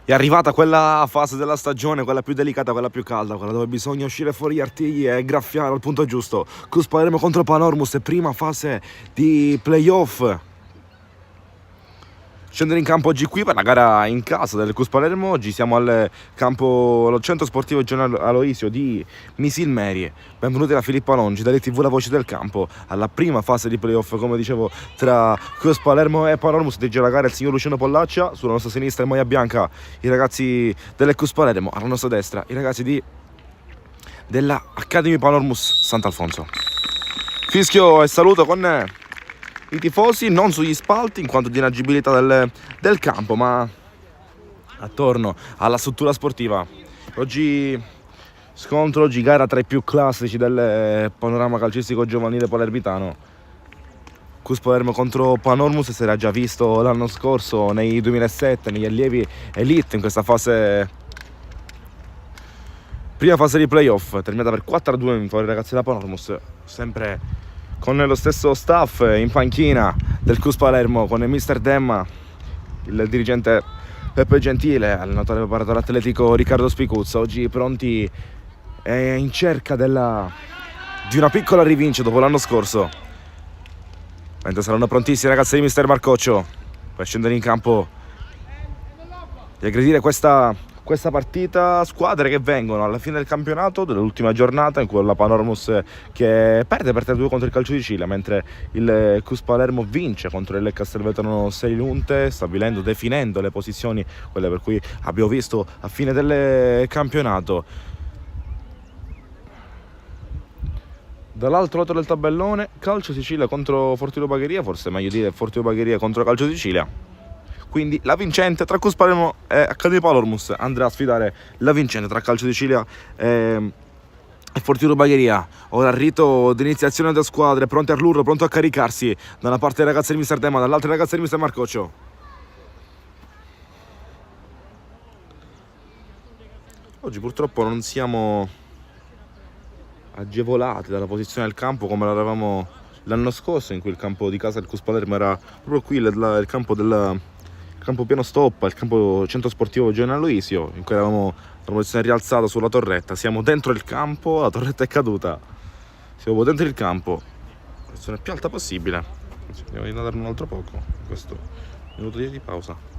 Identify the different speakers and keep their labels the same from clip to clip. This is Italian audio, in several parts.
Speaker 1: È arrivata quella fase della stagione, quella più delicata, quella più calda, quella dove bisogna uscire fuori gli artigli e graffiare al punto giusto. Cus Palermo contro Panormus, prima fase di playoff. Scendere in campo oggi qui per la gara in casa del Cus Palermo. Oggi siamo al campo, allo centro sportivo Gian Aloisio di Misilmeri. Benvenuti da Filippo Alongi, dalle TV La Voce del Campo, alla prima fase di playoff, come dicevo, tra Cus Palermo e Panormus. Dirige la gara il signor Luciano Pollaccia, sulla nostra sinistra in maglia bianca i ragazzi del Cus Palermo, alla nostra destra i ragazzi della Academy Panormus Sant'Alfonso. Fischio e saluto con i tifosi, non sugli spalti in quanto di inagibilità del campo, ma attorno alla struttura sportiva. Oggi gara tra i più classici del panorama calcistico giovanile palermitano. Cus Palermo contro Panormus si era già visto l'anno scorso nei 2007 negli allievi elite in questa fase, prima fase di playoff, terminata per 4-2 in favore dei ragazzi della Panormus, sempre con lo stesso staff in panchina del Cus Palermo, con il mister Demma, il dirigente Peppe Gentile, allenatore preparatore atletico Riccardo Spicuzza, oggi pronti e in cerca di una piccola rivincita dopo l'anno scorso, mentre saranno prontissimi i ragazzi di mister Marcoccio per scendere in campo e aggredire questa partita. Squadre che vengono alla fine del campionato, dell'ultima giornata, in cui la Panormus che perde per 3-2 contro il Calcio di Cile, mentre il Cus Palermo vince contro il Castelvetrano Selinunte, definendo le posizioni, quelle per cui abbiamo visto a fine del campionato. Dall'altro lato del tabellone, Calcio Sicilia contro Fortino Bagheria, forse è meglio dire Fortino Bagheria contro Calcio Sicilia. Quindi la vincente tra Cus Palermo e Academy Panormus andrà a sfidare la vincente tra Calcio Sicilia e Fortino Bagheria. Ora il rito di iniziazione delle squadre, pronte all'urlo, pronto a caricarsi, da una parte dei ragazzi di mister Demma, dall'altra dei ragazzi di mister Marcoccio. Oggi purtroppo non siamo agevolati dalla posizione del campo come l'eravamo l'anno scorso, in cui il campo di casa del Cus Palermo era proprio qui, il campo piano stoppa, il campo centro sportivo Gian Aloisio, in cui eravamo una posizione rialzata sulla torretta. Siamo dentro il campo, la torretta è caduta, siamo dentro il campo, la posizione più alta possibile. Andiamo a nadare un altro poco, questo minuto di pausa.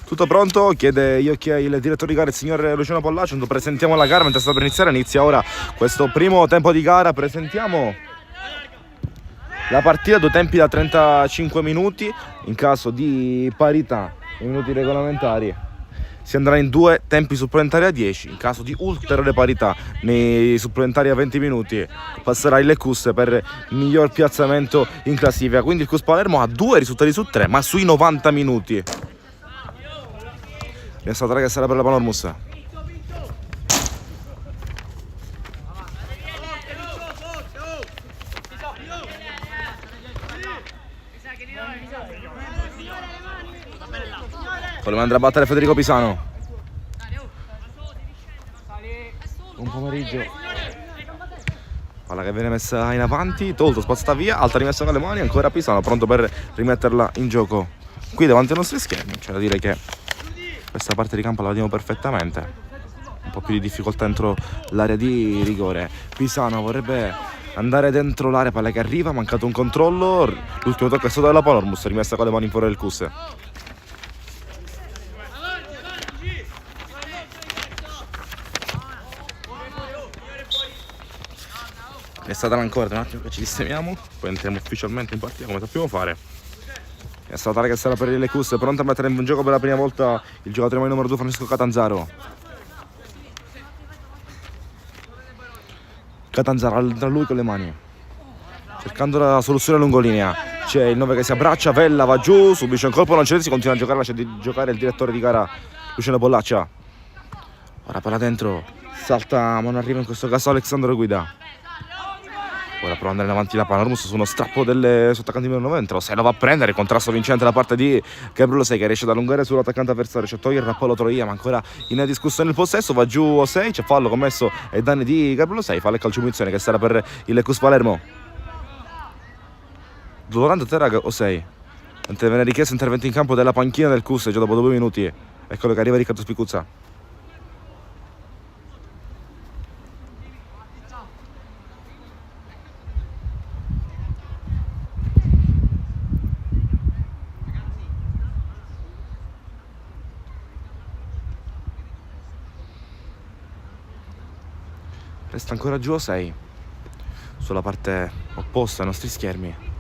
Speaker 1: Tutto pronto? Chiede il direttore di gara, il signor Luciano Pollaccio. Presentiamo la gara, mentre sta per iniziare. Inizia ora questo primo tempo di gara. Presentiamo la partita, due tempi da 35 minuti. In caso di parità nei minuti regolamentari si andrà in due tempi supplementari a 10. In caso di ulteriore parità nei supplementari a 20 minuti passerà il Cus per miglior piazzamento in classifica. Quindi il Cus Palermo ha 2 risultati su 3, ma sui 90 minuti. Rimessa 3 che sarà per la Panormus. Poi andrà a battere Federico Pisano. Buon pomeriggio. Palla che viene messa in avanti, tolto, spazzata via, alta rimessa con le mani, ancora Pisano pronto per rimetterla in gioco qui davanti ai nostri schermi. C'è da dire che questa parte di campo la vediamo perfettamente, un po' più di difficoltà dentro l'area di rigore. Pisano vorrebbe andare dentro l'area, palla che arriva, mancato un controllo, l'ultimo tocco è stato della Panormus, rimessa con le mani in fuori del Cus. È stata ancora un attimo che ci sistemiamo, poi entriamo ufficialmente in partita come sappiamo fare. È stata che sarà per il Lecus, pronto a mettere in gioco per la prima volta il giocatore numero 2 Francesco Catanzaro. Catanzaro da lui con le mani, cercando la soluzione lungolinea. C'è il 9 che si abbraccia, Vella va giù, subisce un colpo, non c'è, si continua a giocare, lascia di giocare il direttore di gara Luciano Bollaccia. Ora palla dentro, salta ma non arriva in questo caso Alessandro Guida. Ora prova ad andare in avanti la Panormus su uno strappo del sottaccante numero 90. Se lo va a prendere, contrasto vincente da parte di Gabriele Osei che riesce ad allungare sull'attaccante avversario, c'è togliere Rappolo Troia ma ancora in discussione il possesso, va giù Osei, c'è fallo commesso ai danni di Gabriele Osei, fa le calcio punizione che sarà per il Lecus Palermo. Durante terra Osei, viene richiesto intervento in campo della panchina del Cus già dopo 2 minuti. Eccolo che arriva Riccardo Spicuzza. Resta ancora giù Osei sulla parte opposta ai nostri schermi.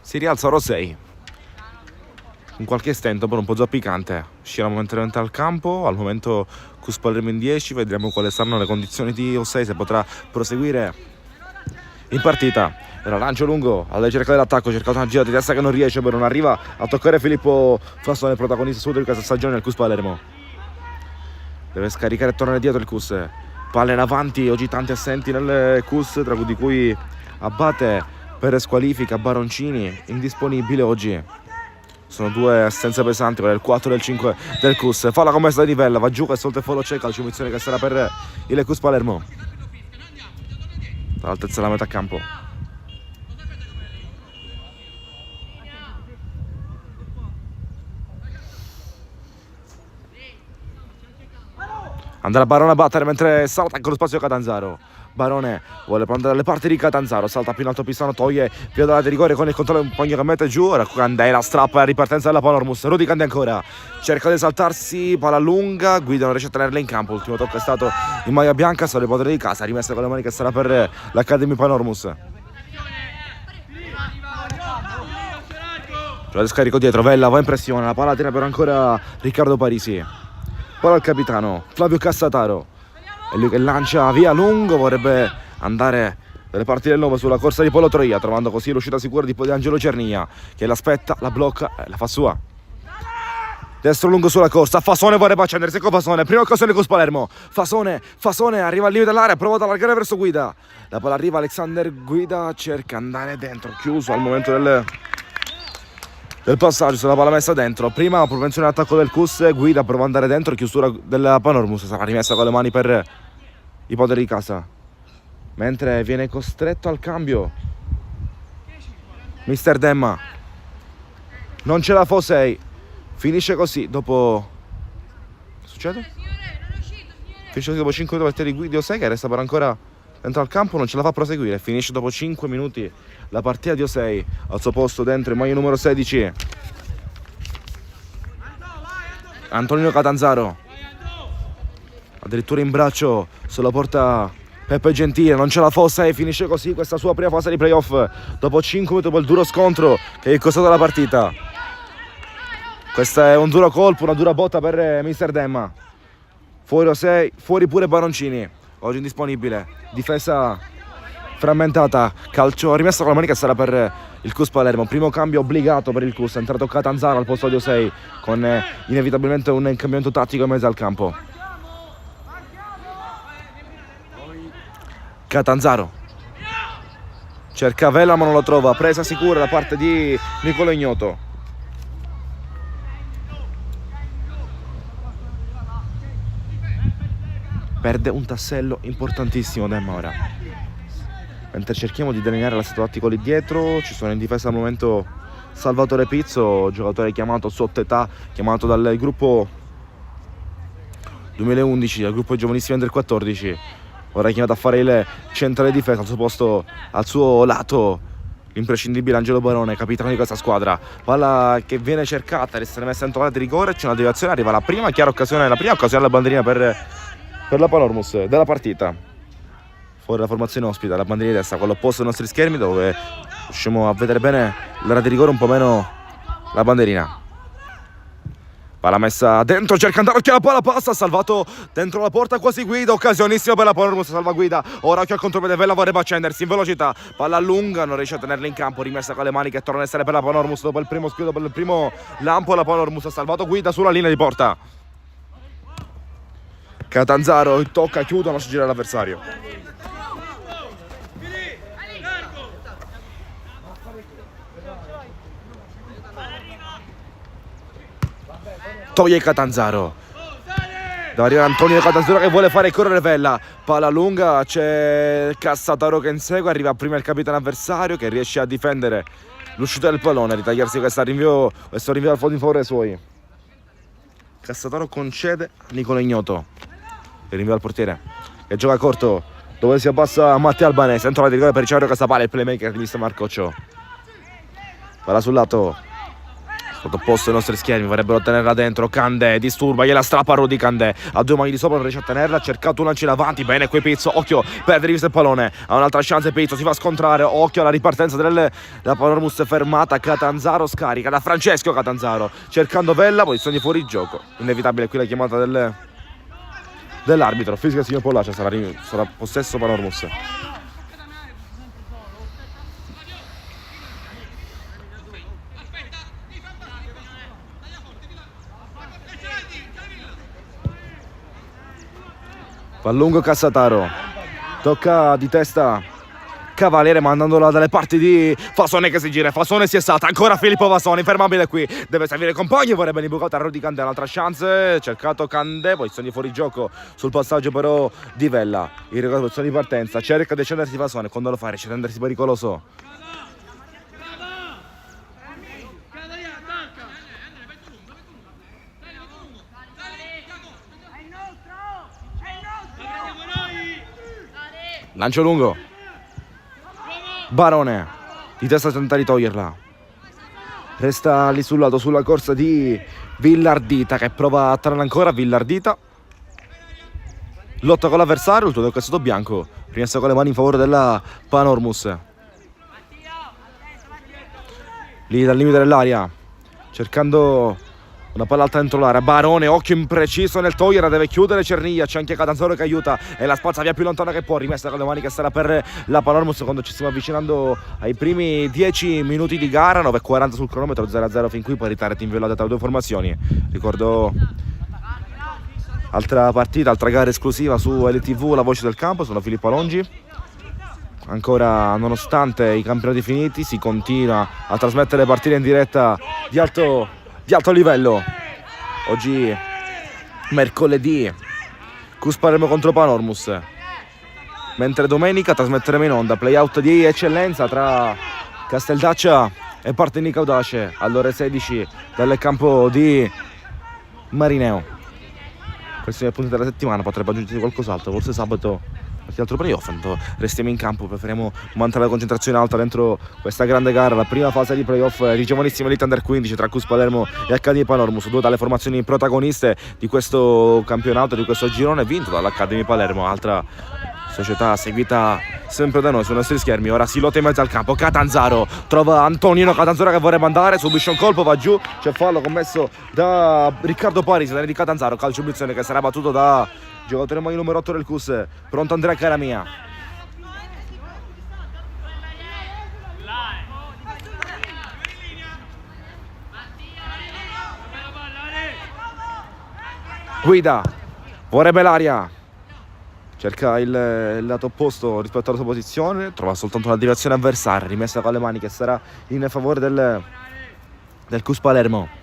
Speaker 1: Si rialza Rosei in qualche stento, però un po' zoppicante. Uscirà momentaneamente al campo. Al momento Cus Palermo in 10. Vedremo quali saranno le condizioni di Osei, se potrà proseguire in partita. Era lancio lungo alla ricerca dell'attacco, cercato una gira di testa che non riesce, però non arriva a toccare Filippo Fassone, protagonista subito di questa stagione nel Cus Palermo. Deve scaricare e tornare dietro il Cus. Palle in avanti, oggi tanti assenti nel Cus, tra cui Abate per squalifica, Baroncini indisponibile oggi. Sono 2 assenze pesanti, quella del 4 e del 5 del Cus. Fa la commessa di Vella, va giù e sotto il fallo c'è calcio punizione che sarà per il Cus Palermo. All'altezza della metà campo. Andrà Barone a battere mentre salta anche lo spazio Catanzaro. Barone vuole prendere le parti di Catanzaro, salta più in alto Pistano, toglie via dalla di rigore con il controllo un pugno che mette giù. Ora Candela strappa la ripartenza della Panormus. Rudy Cande ancora cerca di saltarsi, palla lunga, Guida non riesce a tenerla in campo. L'ultimo tocco è stato in maglia bianca, sono le padre di casa, rimessa con le mani che sarà per l'Academy Panormus. Lo scarico dietro, Vella va in pressione, la palla tira però ancora Riccardo Parisi. Palla al capitano Flavio Cassataro. È lui che lancia via lungo, vorrebbe andare dalle parti del 9 sulla corsa di Polo Troia, trovando così l'uscita sicura di Angelo Cernia, che l'aspetta, la blocca e la fa sua. Destro lungo sulla corsa, Fasone vorrebbe accendersi con Fasone, prima occasione con Palermo. Fasone arriva al limite dell'area, prova ad allargare verso Guida. La palla arriva, Alexander Guida cerca di andare dentro, chiuso al momento del passaggio, sulla palla messa dentro. Prima propensione all'attacco del Cus, Guida prova ad andare dentro, chiusura della Panormus, sarà rimessa con le mani per i padri di casa, mentre viene costretto al cambio Mister Demma. Non ce la fa Osei, finisce così dopo... Che succede? Finisce così dopo 5 minuti di Guida Osei, che resta per ancora dentro al campo, non ce la fa a proseguire. Finisce dopo 5 minuti la partita di Osei, al suo posto dentro in maglia numero 16 Antonino Catanzaro, addirittura in braccio sulla porta Peppe Gentile, non ce la fa Osei, finisce così questa sua prima fase di playoff dopo 5 minuti dopo il duro scontro che gli è costato la partita. Questo è un duro colpo, una dura botta per Mister Demma. Fuori Osei, fuori pure Baroncini, oggi indisponibile, difesa frammentata, calcio rimesso con la manica, sarà per il Cus Palermo. Primo cambio obbligato per il Cus, è entrato Catanzaro al posto di Osei con inevitabilmente un cambiamento tattico in mezzo al campo. Catanzaro cerca Vela ma non lo trova, presa sicura da parte di Nicolo Ignoto. perde un tassello importantissimo Demma ora. Mentre cerchiamo di delineare la situazione lì dietro, ci sono in difesa al momento Salvatore Pizzo, giocatore chiamato sotto età, chiamato dal gruppo 2011, dal gruppo giovanissimo under 14. Ora è chiamato a fare il centrale difesa, al suo posto, al suo lato, l'imprescindibile Angelo Barone, capitano di questa squadra. Palla che viene cercata, ad essere messa in trovata di rigore, c'è una deviazione, arriva la prima chiara occasione, la prima occasione alla bandierina per la Panormus della partita. Fuori la formazione ospita, la bandierina di destra, quello opposto ai nostri schermi, dove riusciamo a vedere bene l'area di rigore, un po' meno la bandierina. Palla messa dentro, cerca andare, occhio la palla passa, salvato dentro la porta, quasi Guida, occasionissima per la Panormus, salva Guida, ora occhio al contropiede, Vella vorrebbe accendersi in velocità, palla lunga, non riesce a tenerla in campo, rimessa con le mani che torna a essere per la Panormus dopo il primo scudo, dopo il primo lampo, la Panormus ha salvato Guida sulla linea di porta. Catanzaro tocca, chiude, non si gira l'avversario. Toglie Catanzaro, deve arrivare Antonio Catanzaro che vuole fare correre Vella, palla lunga, c'è Cassataro che insegue, arriva prima il capitano avversario che riesce a difendere l'uscita del pallone, a ritagliarsi questo rinvio al fondo in favore suoi. Cassataro concede a Nicola Ignoto il rinvio al portiere che gioca corto, dove si abbassa Matteo Albanese, entra la rigore per ricevere questa palla, il playmaker di mister Marcoccio. Palla sul lato, sottoposto ai nostri schermi, vorrebbero tenerla dentro, Candé disturba, gliela strappa Rudy Candé, a due mani di sopra non riesce a tenerla, ha cercato un lancio in avanti, bene qui Pizzo, occhio, perde di vista il pallone, ha un'altra chance Pizzo, si fa scontrare, occhio alla ripartenza della Panormus fermata, Catanzaro scarica da Francesco Catanzaro, cercando Vella, posizione di fuori gioco, inevitabile qui la chiamata dell'arbitro, fisica signor Pollacia, sarà possesso Panormus. Pallungo Cassataro, tocca di testa Cavaliere mandandola dalle parti di Fasone che si gira, Fasone si è salta, ancora Filippo Fasone, infermabile qui, deve servire i compagni, vorrebbe imbucata a Rudy Candé, un'altra chance, cercato Candé, posizione di fuori gioco sul passaggio però di Vella, in posizione di partenza, cerca di scendersi Fasone, quando lo fa riesce a rendersi pericoloso. Lancio lungo, Barone di testa tenta di toglierla, resta lì sul lato sulla corsa di Villardita che prova a trarre ancora, Villardita lotta con l'avversario, il tuo questo bianco, rimessa con le mani in favore della Panormus, lì dal limite dell'aria cercando una palla alta dentro l'area, Barone, occhio impreciso nel togliere, deve chiudere Cerniglia, c'è anche Catanzaro che aiuta e la spazza via più lontana che può, rimessa con le mani che sarà per la Panormus quando ci stiamo avvicinando ai primi 10 minuti di gara, 9:40 sul cronometro, 0-0 fin qui, parità inviolata tra le due formazioni. Ricordo altra partita, altra gara esclusiva su LTV, la voce del campo, sono Filippo Alongi. Ancora, nonostante i campionati finiti, si continua a trasmettere partite in diretta di alto livello. Oggi mercoledì Cus Palermo contro Panormus, mentre domenica trasmetteremo in onda playout di eccellenza tra Casteldaccia e Partinic Audace alle ore 16 dal campo di Marineo. Questi sono i punti della settimana, potrebbe aggiungersi qualcos'altro, forse sabato qualche altro playoff. Restiamo in campo, preferiamo mantenere la concentrazione alta dentro questa grande gara, la prima fase di playoff di giovanissima Elite Under 15 tra Cus Palermo e Accademia Panormus, due dalle formazioni protagoniste di questo campionato, di questo girone vinto dall'Accademia Palermo, altra società seguita sempre da noi sui nostri schermi. Ora si lotta in mezzo al campo, Catanzaro trova Antonino Catanzaro che vorrebbe andare, subisce un colpo, va giù, c'è fallo commesso da Riccardo Parisi, di Catanzaro, calcio punizione che sarà battuto da giocatore maglia numero 8 del Cus, pronto Andrea Caramia. Guida, vorrebbe l'aria, cerca il lato opposto rispetto alla sua posizione, trova soltanto una deviazione avversaria, rimessa con le mani che sarà in favore del Cus Palermo.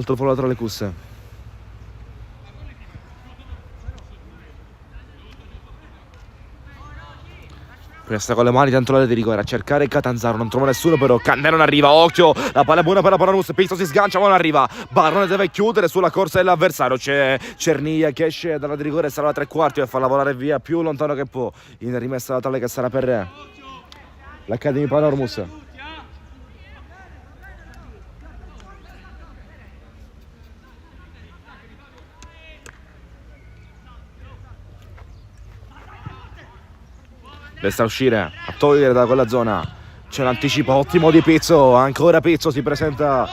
Speaker 1: altro fallo laterale Kus. Questa con le mani dentro l'area di rigore a cercare Catanzaro, non trova nessuno però Cannè non arriva, occhio, la palla è buona per la Panormus, Pizzo si sgancia ma non arriva, Barone deve chiudere sulla corsa dell'avversario, c'è Cernia che esce dalla di rigore, sarà la tre quarti e fa lavorare via più lontano che può, in rimessa laterale che sarà per l'Academy Panormus. Resta a uscire, a togliere da quella zona. C'è l'anticipo ottimo di Pizzo. Ancora Pizzo si presenta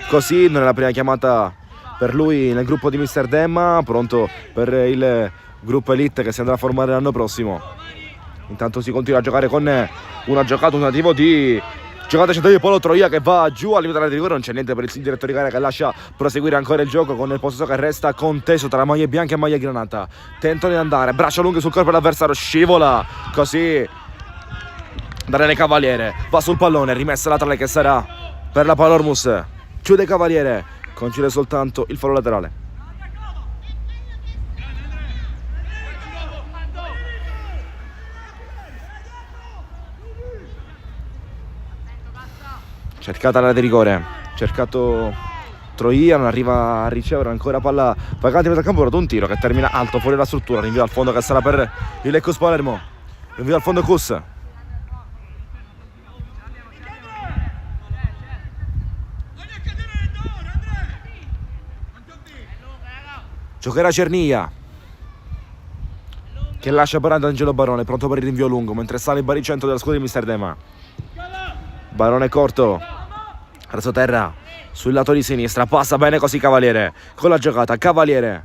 Speaker 1: così. Non è la prima chiamata per lui nel gruppo di Mister Demma. Pronto per il gruppo Elite che si andrà a formare l'anno prossimo. Intanto si continua a giocare con una giocata, un tentativo di giocata centrale di Polo Troia che va giù al limite della rigore. Non c'è niente per il direttore di gara che lascia proseguire ancora il gioco con il possesso che resta conteso tra maglie bianche e maglie granata. Tentano di andare, braccia lunghe sul corpo dell'avversario, scivola così Daniele Cavaliere, va sul pallone, rimessa laterale che sarà per la Panormus. Chiude Cavaliere, concede soltanto il fallo laterale. Cercata l'area di rigore, cercato Troia, non arriva a ricevere, ancora palla vagante in mezzo al campo, ora un tiro che termina alto fuori dalla struttura, rinvio al fondo che sarà per il Lecco Palermo, rinvio al fondo Kus. Giocherà Cernia che lascia per Angelo Barone, pronto per il rinvio lungo, mentre sale il baricentro della squadra di Mister Dema. Barone corto, resto terra sul lato di sinistra, passa bene così Cavaliere con la giocata, Cavaliere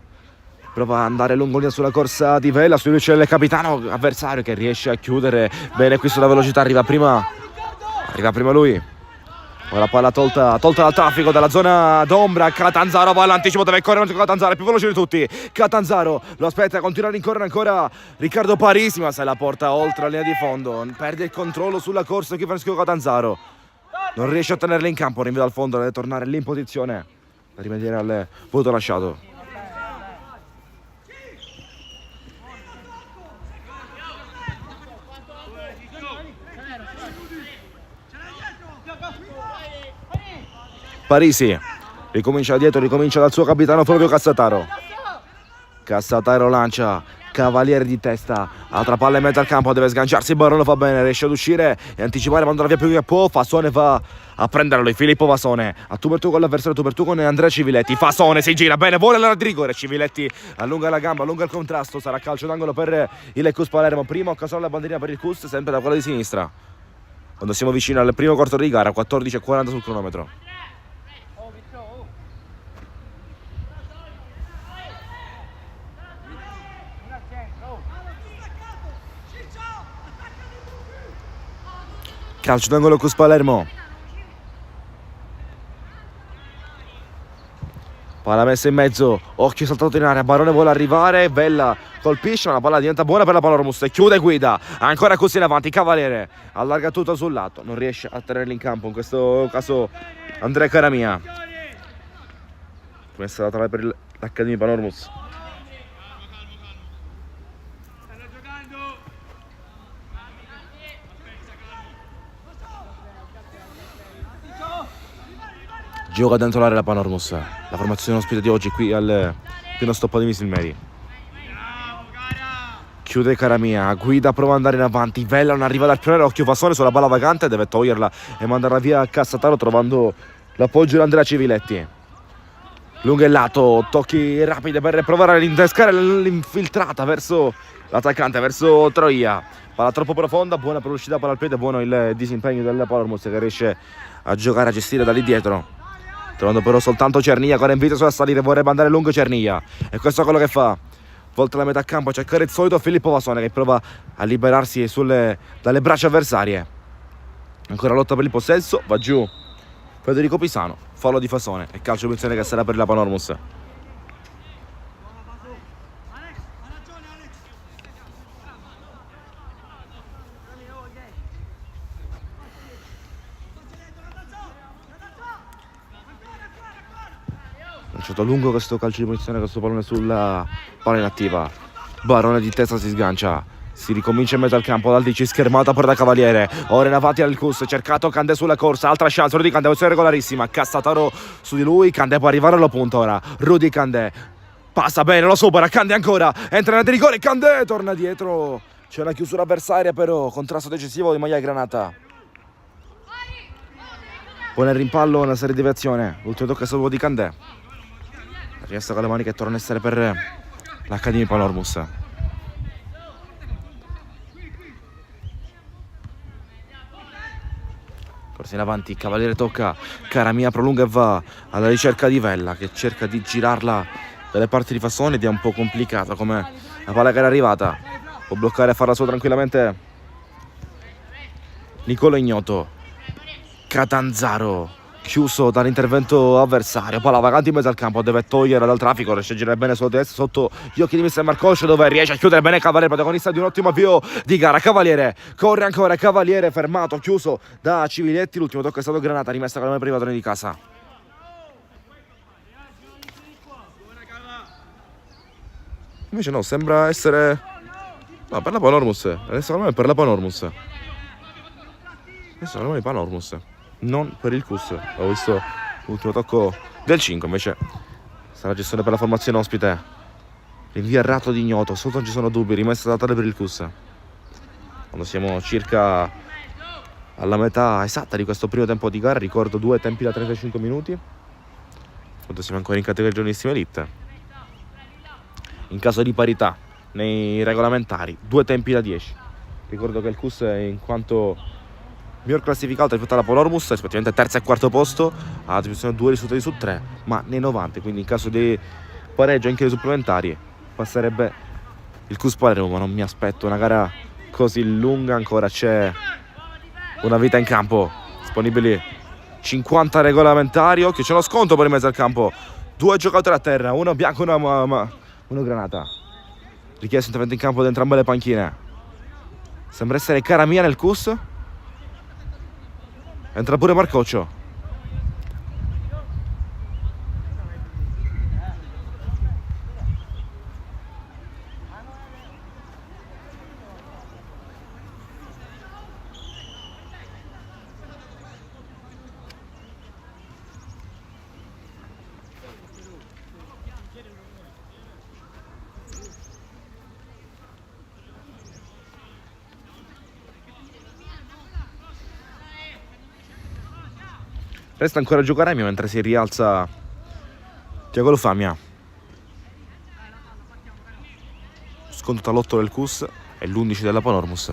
Speaker 1: prova ad andare lungo linea sulla corsa di Vela, su lui c'è il capitano avversario che riesce a chiudere bene qui sulla velocità, arriva prima lui. La palla tolta dal traffico dalla zona d'ombra, Catanzaro va all'anticipo, deve correre Catanzaro, è più veloce di tutti, Catanzaro lo aspetta, continua a rincorrere ancora Riccardo Parisi, ma se la porta oltre la linea di fondo, perde il controllo sulla corsa qui Francesco Catanzaro, non riesce a tenerla in campo, rinvia dal fondo, deve tornare lì in posizione per rimediare al voto lasciato. Parisi ricomincia dietro, ricomincia dal suo capitano Flavio Cassataro. Cassataro lancia, Cavaliere di testa, altra palla in mezzo al campo, deve sganciarsi, Barone fa bene, riesce ad uscire e anticipare, mandare via più che può, Fasone va a prenderlo, Filippo Fasone, a tu per tu con l'avversario, tu per tu con Andrea Civiletti, Fasone si gira bene, vuole la di rigore, Civiletti allunga la gamba, allunga il contrasto, sarà calcio d'angolo per il Cus Palermo, prima occasione la bandierina per il Cus, sempre da quella di sinistra, quando siamo vicini al primo quarto di gara, 14:40 sul cronometro. Calcio d'angolo Cus Palermo. Palla messa in mezzo, occhio saltato in area, Barone vuole arrivare, Vella colpisce, ma la palla diventa buona per la Panormus, quchiude guida, ancora così in avanti, Cavaliere allarga tutto sul lato, non riesce a tenerli in campo, in questo caso Andrea Caramia. Messa laterale per l'Academy Panormus. Gioca dentro l'area la Panormus, la formazione ospite di oggi qui al pieno stoppa di Misil Meri. Chiude Caramia, guida, prova ad andare in avanti, Vella non arriva dal pioniere, occhio Fasone sulla palla vagante, deve toglierla e mandarla via a Cassataro trovando l'appoggio di Andrea Civiletti. Lungo il lato, tocchi rapidi per provare ad innescare l'infiltrata verso l'attaccante, verso Troia. Palla troppo profonda, buona per l'uscita, palla al piede, buono il disimpegno del Panormus che riesce a giocare, a gestire da lì dietro. Trovando però soltanto Cernia, ancora invito sulla salire, vorrebbe andare lungo Cernia. E questo è quello che fa. Volta la metà campo, cercare il solito Filippo Fasone che prova a liberarsi dalle braccia avversarie. Ancora lotta per il possesso, va giù Federico Pisano, fallo di Fasone e calcio di punizione che sarà per la Panormus. lanciato lungo questo calcio di punizione, questo pallone sulla palla inattiva. Barone di testa si sgancia, si ricomincia in mezzo al campo, Daldici schermata per da Cavaliere, ora in avanti al Cus, cercato Candé sulla corsa, altra chance, Rudy Candé, posizione regolarissima, Cassataro su di lui, Candé può arrivare alla punta ora, Rudy Candé, passa bene, lo supera, Candé ancora, entra nel rigore, Candé torna dietro, c'è una chiusura avversaria però, contrasto decisivo di maglia granata. Poi nel rimpallo una serie di deviazione, l'ultimo tocco è stato di Candé, riesta con le mani che torna a essere per l'Accademia Panormus. Corsa in avanti, Cavaliere tocca, Caramia prolunga e va alla ricerca di Vella che cerca di girarla dalle parti di Fassone ed è un po' complicato come la palla che era arrivata. Può bloccare e farla solo tranquillamente Nicola Ignoto. Catanzaro chiuso dall'intervento avversario, palla vagante in mezzo al campo, deve togliere dal traffico, riesce a girare bene sulla destra sotto gli occhi di mister Marcoscio, dove riesce a chiudere bene Cavaliere, protagonista di un ottimo avvio di gara. Cavaliere corre ancora, Cavaliere fermato, chiuso da Civiletti, l'ultimo tocco è stato Granata, rimessa con la mano per i padroni di casa. Invece no, sembra essere per la Panormus, adesso secondo me è per la Panormus, adesso secondo me è Panormus, non per il Cus. Ho visto l'ultimo tocco del 5, invece sarà gestione per la formazione ospite, rinvio errato di Ignoto, sotto non ci sono dubbi, rimessa da tale per il Cus quando siamo circa alla metà esatta di questo primo tempo di gara. Ricordo 2 tempi da 35 minuti quando siamo ancora in categoria giovanissima elite. In caso di parità nei regolamentari 2 tempi da 10. Ricordo che il Cus è in quanto miglior classificato rispetto alla Panormus, rispettivamente terzo e quarto posto, ha a disposizione 2 risultati su 3, ma nei 90, quindi in caso di pareggio anche nei supplementari passerebbe il Cus Palermo. Ma non mi aspetto una gara così lunga, ancora c'è una vita in campo, disponibili 50 regolamentari. Occhio, c'è uno sconto per in mezzo al campo, 2 giocatori a terra, uno bianco e uno Granata, richiesto intervento in campo da entrambe le panchine. Sembra essere Caramia nel Cus. Entra pure Marcoccio. Resta ancora a giocare mentre si rialza Tiago Lufamia. Sconto tra l'8 del Cus e l'11 della Panormus.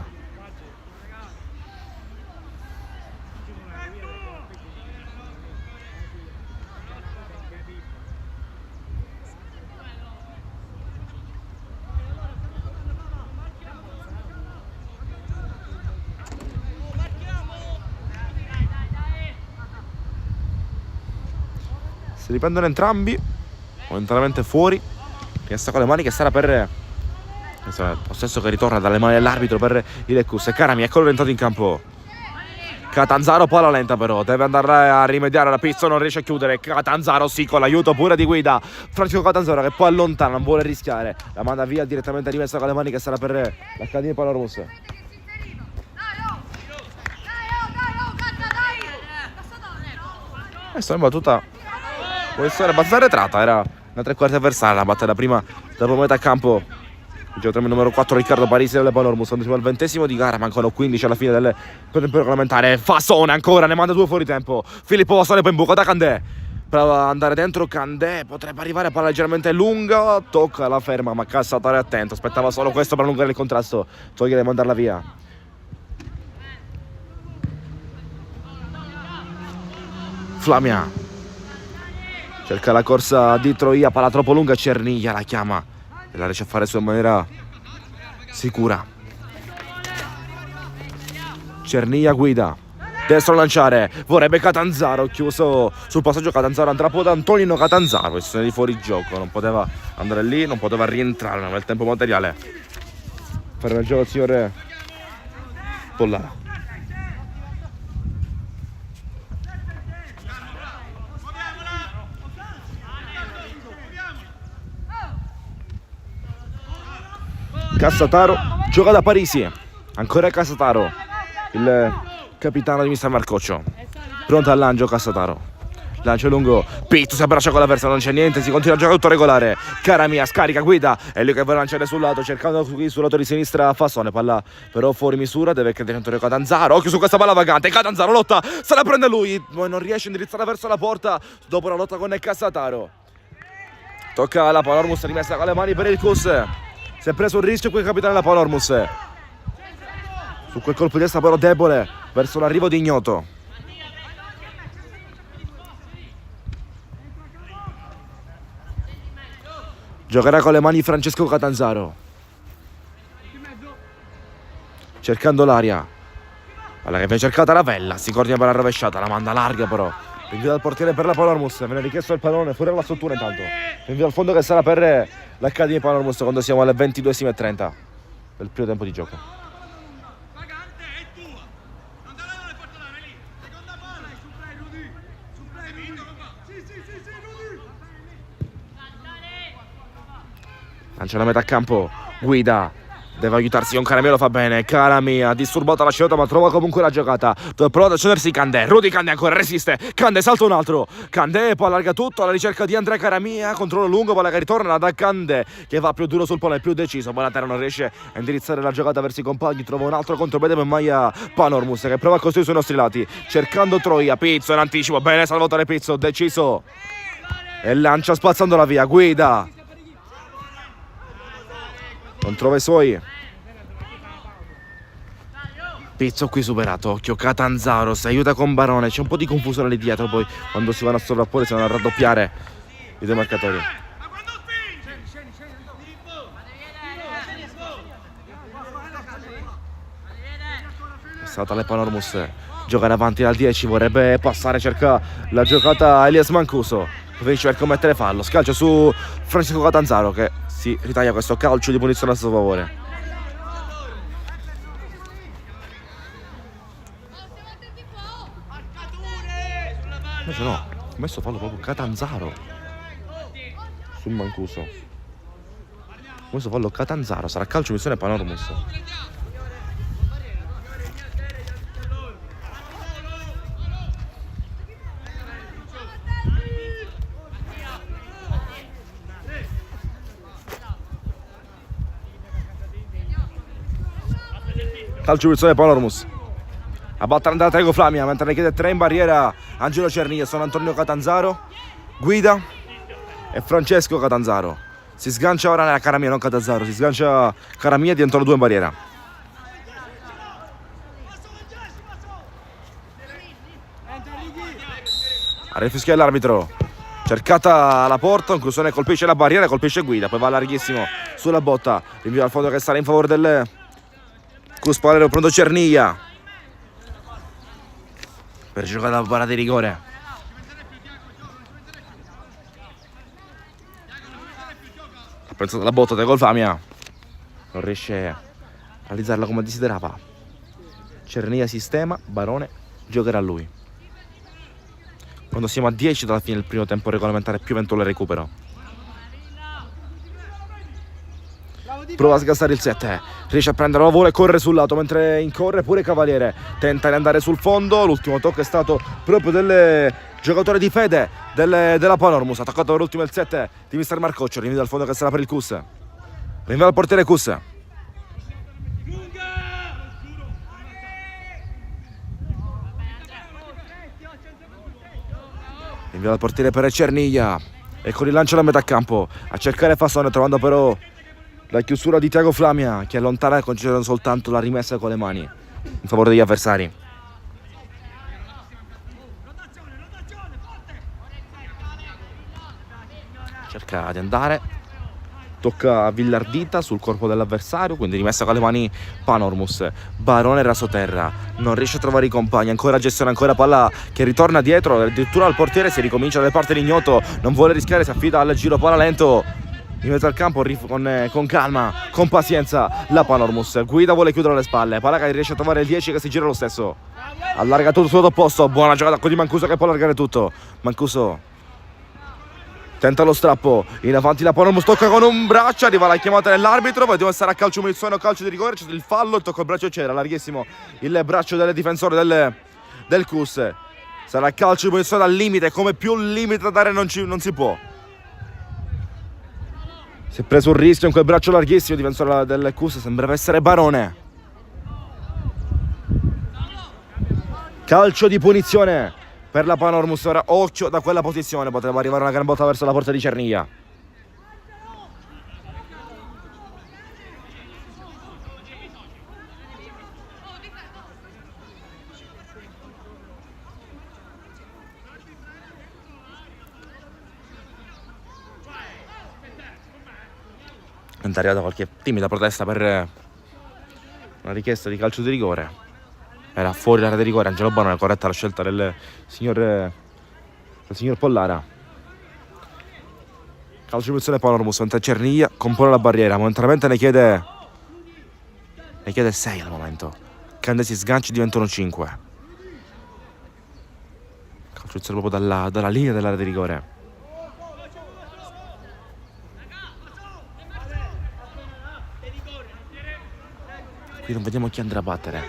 Speaker 1: Si riprendono entrambi, momentaneamente fuori, riesta con le mani che sarà per il possesso che ritorna dalle mani dell'arbitro per il Cus. E Carami, eccolo rientrato in campo. Catanzaro, palla lenta però, deve andare a rimediare la pista, non riesce a chiudere. Catanzaro sì, con l'aiuto pure di guida Francesco Catanzaro, che poi allontana, non vuole rischiare, la manda via direttamente rimessa con le mani che sarà per l'Accademia Panormus. Questa è una battuta, può essere abbastanza arretrata, era una tre quarti avversaria la battaglia prima dopo metà campo. Il giocatore numero 4 Riccardo Parisi delle Panormus, siamo al 20° di gara, mancano 15 alla fine del tempo regolamentare. Fassone ancora, ne manda 2 fuori tempo. Filippo Fassone poi in buco da Candé, prova ad andare dentro Candé, potrebbe arrivare, palla leggermente lunga, tocca la ferma ma Cassatore è attento, aspettava solo questo per allungare il contrasto, togliere e mandarla via. Flamia cerca la corsa di Troia, palla troppo lunga, Cerniglia la chiama e la riesce a fare in maniera sicura. Cerniglia guida, destro lanciare, vorrebbe Catanzaro, chiuso sul passaggio Catanzaro, andrà poi da Antonino Catanzaro, questione di fuori gioco, non poteva andare lì, non poteva rientrare, non aveva il tempo materiale per il gioco il signore Pollara. Cassataro gioca da Parisi, ancora Cassataro, il capitano di mister Marcoccio, pronto al lancio Cassataro. Lancio lungo, Pizzo si abbraccia con la versa, non c'è niente, si continua a giocare tutto regolare. Cara mia, scarica, guida, è lui che vuole lanciare sul lato, cercando qui sul lato di sinistra Fassone, palla però fuori misura, deve credere dentro Catanzaro, occhio su questa palla vagante, Catanzaro lotta, se la prende lui, ma non riesce a indirizzare verso la porta, dopo la lotta con Cassataro. Tocca alla Panormus, rimessa con le mani per il Cus, si è preso un rischio qui il capitano della Panormus, su quel colpo di testa però debole, verso l'arrivo di Ignoto. Giocherà con le mani Francesco Catanzaro, cercando l'aria, palla che viene cercata la Vella, si coordina per la rovesciata, la manda larga però, rinvio dal portiere per la Panormus, viene richiesto il pallone fuori dalla struttura intanto, rinvio al fondo che sarà per l'Accademia Panormus quando siamo alle 22:30 del primo tempo di gioco. Lancia la metà campo, guida, deve aiutarsi con Caramia, lo fa bene, Caramia, disturbata la scelta ma trova comunque la giocata, dove prova ad accendersi Candé, Rudy Candé ancora resiste, Candé salta un altro, Candé poi allarga tutto alla ricerca di Andrea Caramia, controllo lungo, palla che ritorna da Candé, che va più duro sul pallone, più deciso, poi la terra non riesce a indirizzare la giocata verso i compagni, trova un altro contropiede per Maia Panormus che prova a costruire sui nostri lati, cercando Troia, Pizzo in anticipo, bene Salvatore Pizzo, deciso, e lancia spazzandola via, guida. Non trova i suoi. Pizzo qui superato, occhio Catanzaro, si aiuta con Barone, c'è un po' di confusione lì dietro, poi quando si vanno a sovrapporre si vanno a raddoppiare i due marcatori. È stata le Panormus, giocare avanti dal 10, vorrebbe passare, cerca la giocata Elias Mancuso, finisce per commettere fallo, scalcio su Francesco Catanzaro che si ritaglia questo calcio di punizione a suo favore. Invece no, ha messo fallo proprio Catanzaro sul Mancuso. Ha messo fallo Catanzaro, sarà calcio punizione Panormus. Calcio punizione Panormus. A battere andata Tego Flamia, mentre ne chiede 3 in barriera Angelo Cerniglia, sono Antonio Catanzaro, guida e Francesco Catanzaro. Si sgancia ora nella Caramia, non Catanzaro, si sgancia Caramia e diventano 2 in barriera. Rifischia l'arbitro, cercata la porta, inclusione colpisce la barriera, colpisce guida, poi va larghissimo sulla botta, rinvio al fondo che sarà in favore del Cus Palermo, pronto Cerniglia per giocare la parata di rigore. Ha pensato la botta del Flamia, non riesce a realizzarla come desiderava. Cerniglia sistema, Barone giocherà lui. Quando siamo a 10 dalla fine del primo tempo regolamentare più eventuale recupero. Prova a sgassare il 7, riesce a prendere la vola e corre sul lato mentre incorre pure Cavaliere, tenta di andare sul fondo, l'ultimo tocco è stato proprio del giocatore di fede della Panormus, attaccato per ultimo il 7 di mister Marcoccio, rinvia dal fondo che sarà per il Cus, rinvia al portiere Cus. Rinvia al portiere per Cerniglia e con il lancio alla metà campo a cercare Fassone, trovando però la chiusura di Tiago Flamia che allontana e concede soltanto la rimessa con le mani in favore degli avversari. Cerca di andare, tocca a Villardita sul corpo dell'avversario, quindi rimessa con le mani Panormus. Barone rasoterra, non riesce a trovare i compagni, ancora gestione, ancora palla che ritorna dietro, addirittura al portiere, si ricomincia da parte di Ignoto, non vuole rischiare, si affida al giro palla lento in mezzo al campo, con calma, con pazienza la Panormus, guida, vuole chiudere le spalle, palla che riesce a trovare il 10 che si gira lo stesso, allarga tutto sul lato opposto, buona giocata con di Mancuso che può allargare tutto, Mancuso Tenta lo strappo, in avanti la Panormus, tocca con un braccio, arriva la chiamata dell'arbitro, poi deve stare a calcio munizione o calcio di rigore, c'è il fallo, il tocco al braccio c'era, larghissimo il braccio del difensore del CUS. Sarà calcio di munizione al limite, come più limite da dare non si può. Si è preso un rischio in quel braccio larghissimo, il difensore del CUS, sembrava essere Barone. Calcio di punizione per la Panormus, ora occhio da quella posizione, potrebbe arrivare una gran botta verso la porta di Cernia. È arrivata qualche timida protesta per una richiesta di calcio di rigore. Era fuori l'area di rigore, Angelo Barone, corretta la scelta del signor Pollara. Calcio di punizione Panormus, mentre Cernia compone la barriera, momentaneamente ne chiede 6 al momento. Candè si sgancia, diventano 5. Calcio di punizione proprio dalla linea dell'area di rigore. Qui non vediamo chi andrà a battere.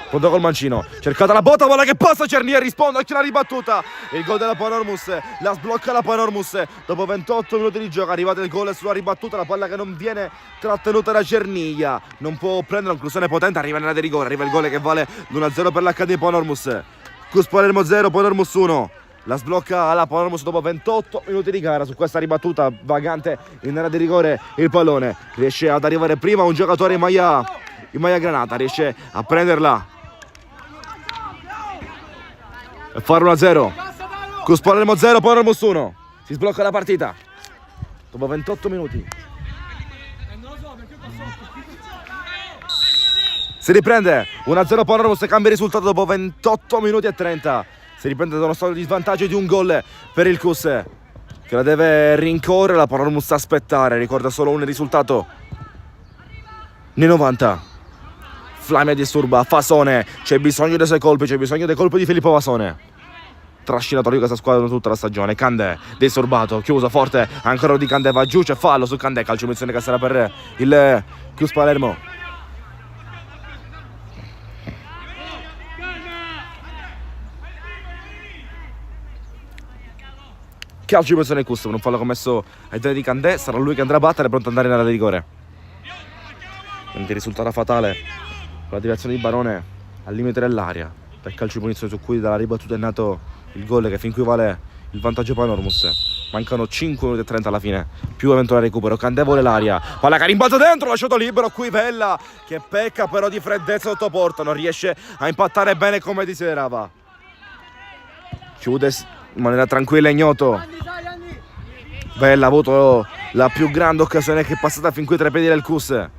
Speaker 1: Pronto col mancino, cercata la botta, palla che passa, Cernia risponde, occhio la ribattuta. Il gol della Panormus, la sblocca la Panormus. Dopo 28 minuti di gioco, arrivato il gol sulla ribattuta, la palla che non viene trattenuta da Cernia. Non può prendere una conclusione potente, arriva nell'area di rigore, arriva il gol che vale l'1-0 per l'HD di Panormus. CUS Palermo 0, Panormus 1. La sblocca la Panormus dopo 28 minuti di gara su questa ribattuta vagante in area di rigore. Il pallone riesce ad arrivare prima un giocatore in maglia granata, riesce a prenderla e fare 1-0. CUS Palermo 0, Panormus 1. Si sblocca la partita dopo 28 minuti. Si riprende 1-0 Panormus e cambia risultato dopo 28 minuti e 30. Si riprende da uno stato di svantaggio di un gol per il CUS, che la deve rincorrere. La Panormus sta aspettare, ricorda solo un risultato nei 90. Flamia disturba Fasone, c'è bisogno dei suoi colpi, c'è bisogno dei colpi di Filippo Fasone. Trascinatorio di questa squadra tutta la stagione. Candè disturbato, chiuso forte, ancora di Candè, va giù, c'è fallo su Candè, calcio punizione che sarà per il CUS Palermo. Calcio di punizione CUS, per un fallo commesso ai danni di Candè, sarà lui che andrà a battere, pronto ad andare in area di rigore. Quindi risultata fatale con la direzione di Barone al limite dell'area per calcio di punizione su cui dalla ribattuta è nato il gol che fin qui vale il vantaggio Panormus. Mancano 5 minuti e 30 alla fine, più eventuale recupero. Candè vuole l'aria, palla che rimbalza dentro, lasciato libero qui Vella, che pecca però di freddezza sotto porta, non riesce a impattare bene come desiderava. Chiude in maniera tranquilla Ignoto. Vella ha avuto la più grande occasione che è passata fin qui tra i piedi del CUS, non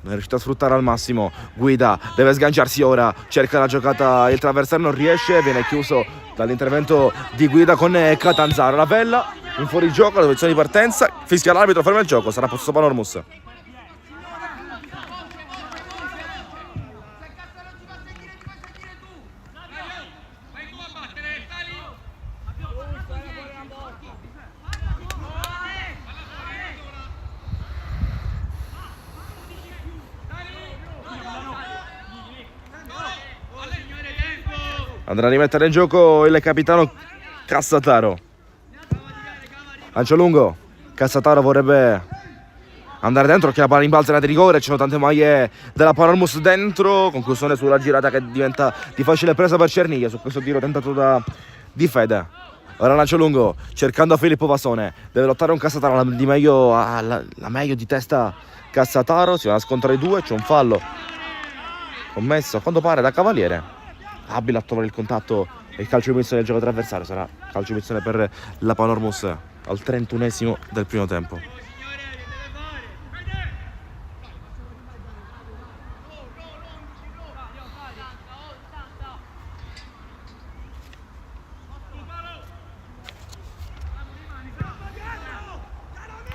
Speaker 1: è riuscito a sfruttare al massimo. Guida deve sganciarsi ora, cerca la giocata, il traversare non riesce, viene chiuso dall'intervento di Guida con Catanzaro. La Vella in fuorigioco, la posizione di partenza, fischia l'arbitro, ferma il gioco, sarà possesso Panormus. Andrà a rimettere in gioco il capitano Cassataro. Lancio lungo, Cassataro vorrebbe andare dentro, che la palla rimbalza in area di rigore, ci sono tante maglie della Panormus dentro, conclusione sulla girata che diventa di facile presa per Cernia su questo tiro tentato di Fede. Ora lancio lungo, cercando Filippo Fasone, deve lottare un Cassataro, la meglio di testa Cassataro, si va a scontrare i due, c'è un fallo commesso a quanto pare da Cavaliere. Abile a trovare il contatto e il calcio di punizione del giocatore avversario. Sarà calcio di punizione per la Panormus al 31esimo del primo tempo.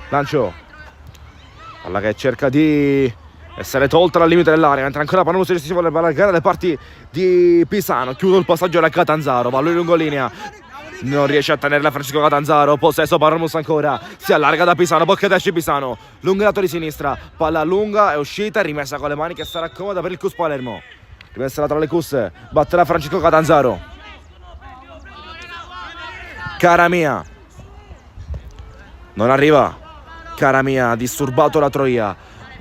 Speaker 1: Lancio, palla che cerca di essere tolta al limite dell'area, mentre ancora Panormus si vuole allargare le parti di Pisano. Chiuso il passaggio da Catanzaro, va lui lungo linea, non riesce a tenerla Francesco Catanzaro. Possesso Panormus ancora, si allarga da Pisano, poi che esce Pisano, lungo lato di sinistra, palla lunga, è uscita, è rimessa con le mani che sarà comoda per il Cus Palermo. Rimessa tra le Cus, batterà Francesco Catanzaro. Caramia non arriva, Caramia ha disturbato la Troia,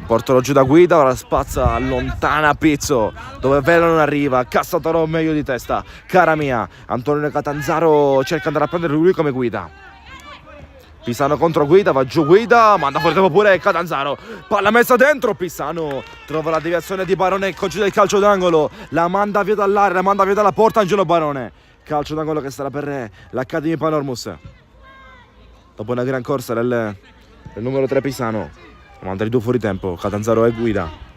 Speaker 1: portalo giù da Guida, ora spazza, allontana Pizzo, dove Vela non arriva, Cassataro meglio di testa, Caramia, Antonio Catanzaro cerca di andare a prendere lui come Guida. Pisano contro Guida, va giù Guida, manda fuori tempo pure Catanzaro, palla messa dentro, Pisano trova la deviazione di Barone, concede il calcio d'angolo, la manda via dall'area, la manda via dalla porta Angelo Barone, calcio d'angolo che sarà per l'Academy Panormus. Dopo una gran corsa del numero 3 Pisano, manda i due fuori tempo, Catanzaro e Guida.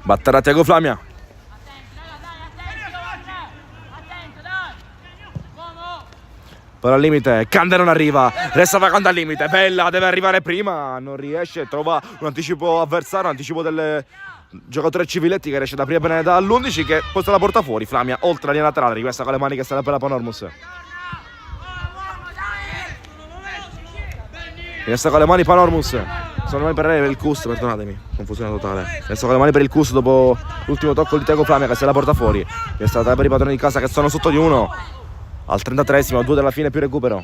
Speaker 1: Batterà Tiago Flamia. Poi al limite, Cande non arriva, resta vacante al limite, Bella deve arrivare prima, non riesce, trova un anticipo avversario, un anticipo del giocatore Civiletti che riesce ad aprire bene dall'11 che poi se la porta fuori, Flamia oltre la linea laterale, rimessa con le mani che sarà per la Panormus. Rimessa con le mani Panormus, sono le mani per il Cus, perdonatemi, confusione totale. Rimessa con le mani per il Cus dopo l'ultimo tocco di Tiago Flamia che se la porta fuori, rimessa per i padroni di casa che sono sotto di 1. Al 33esimo, 2 della fine più recupero.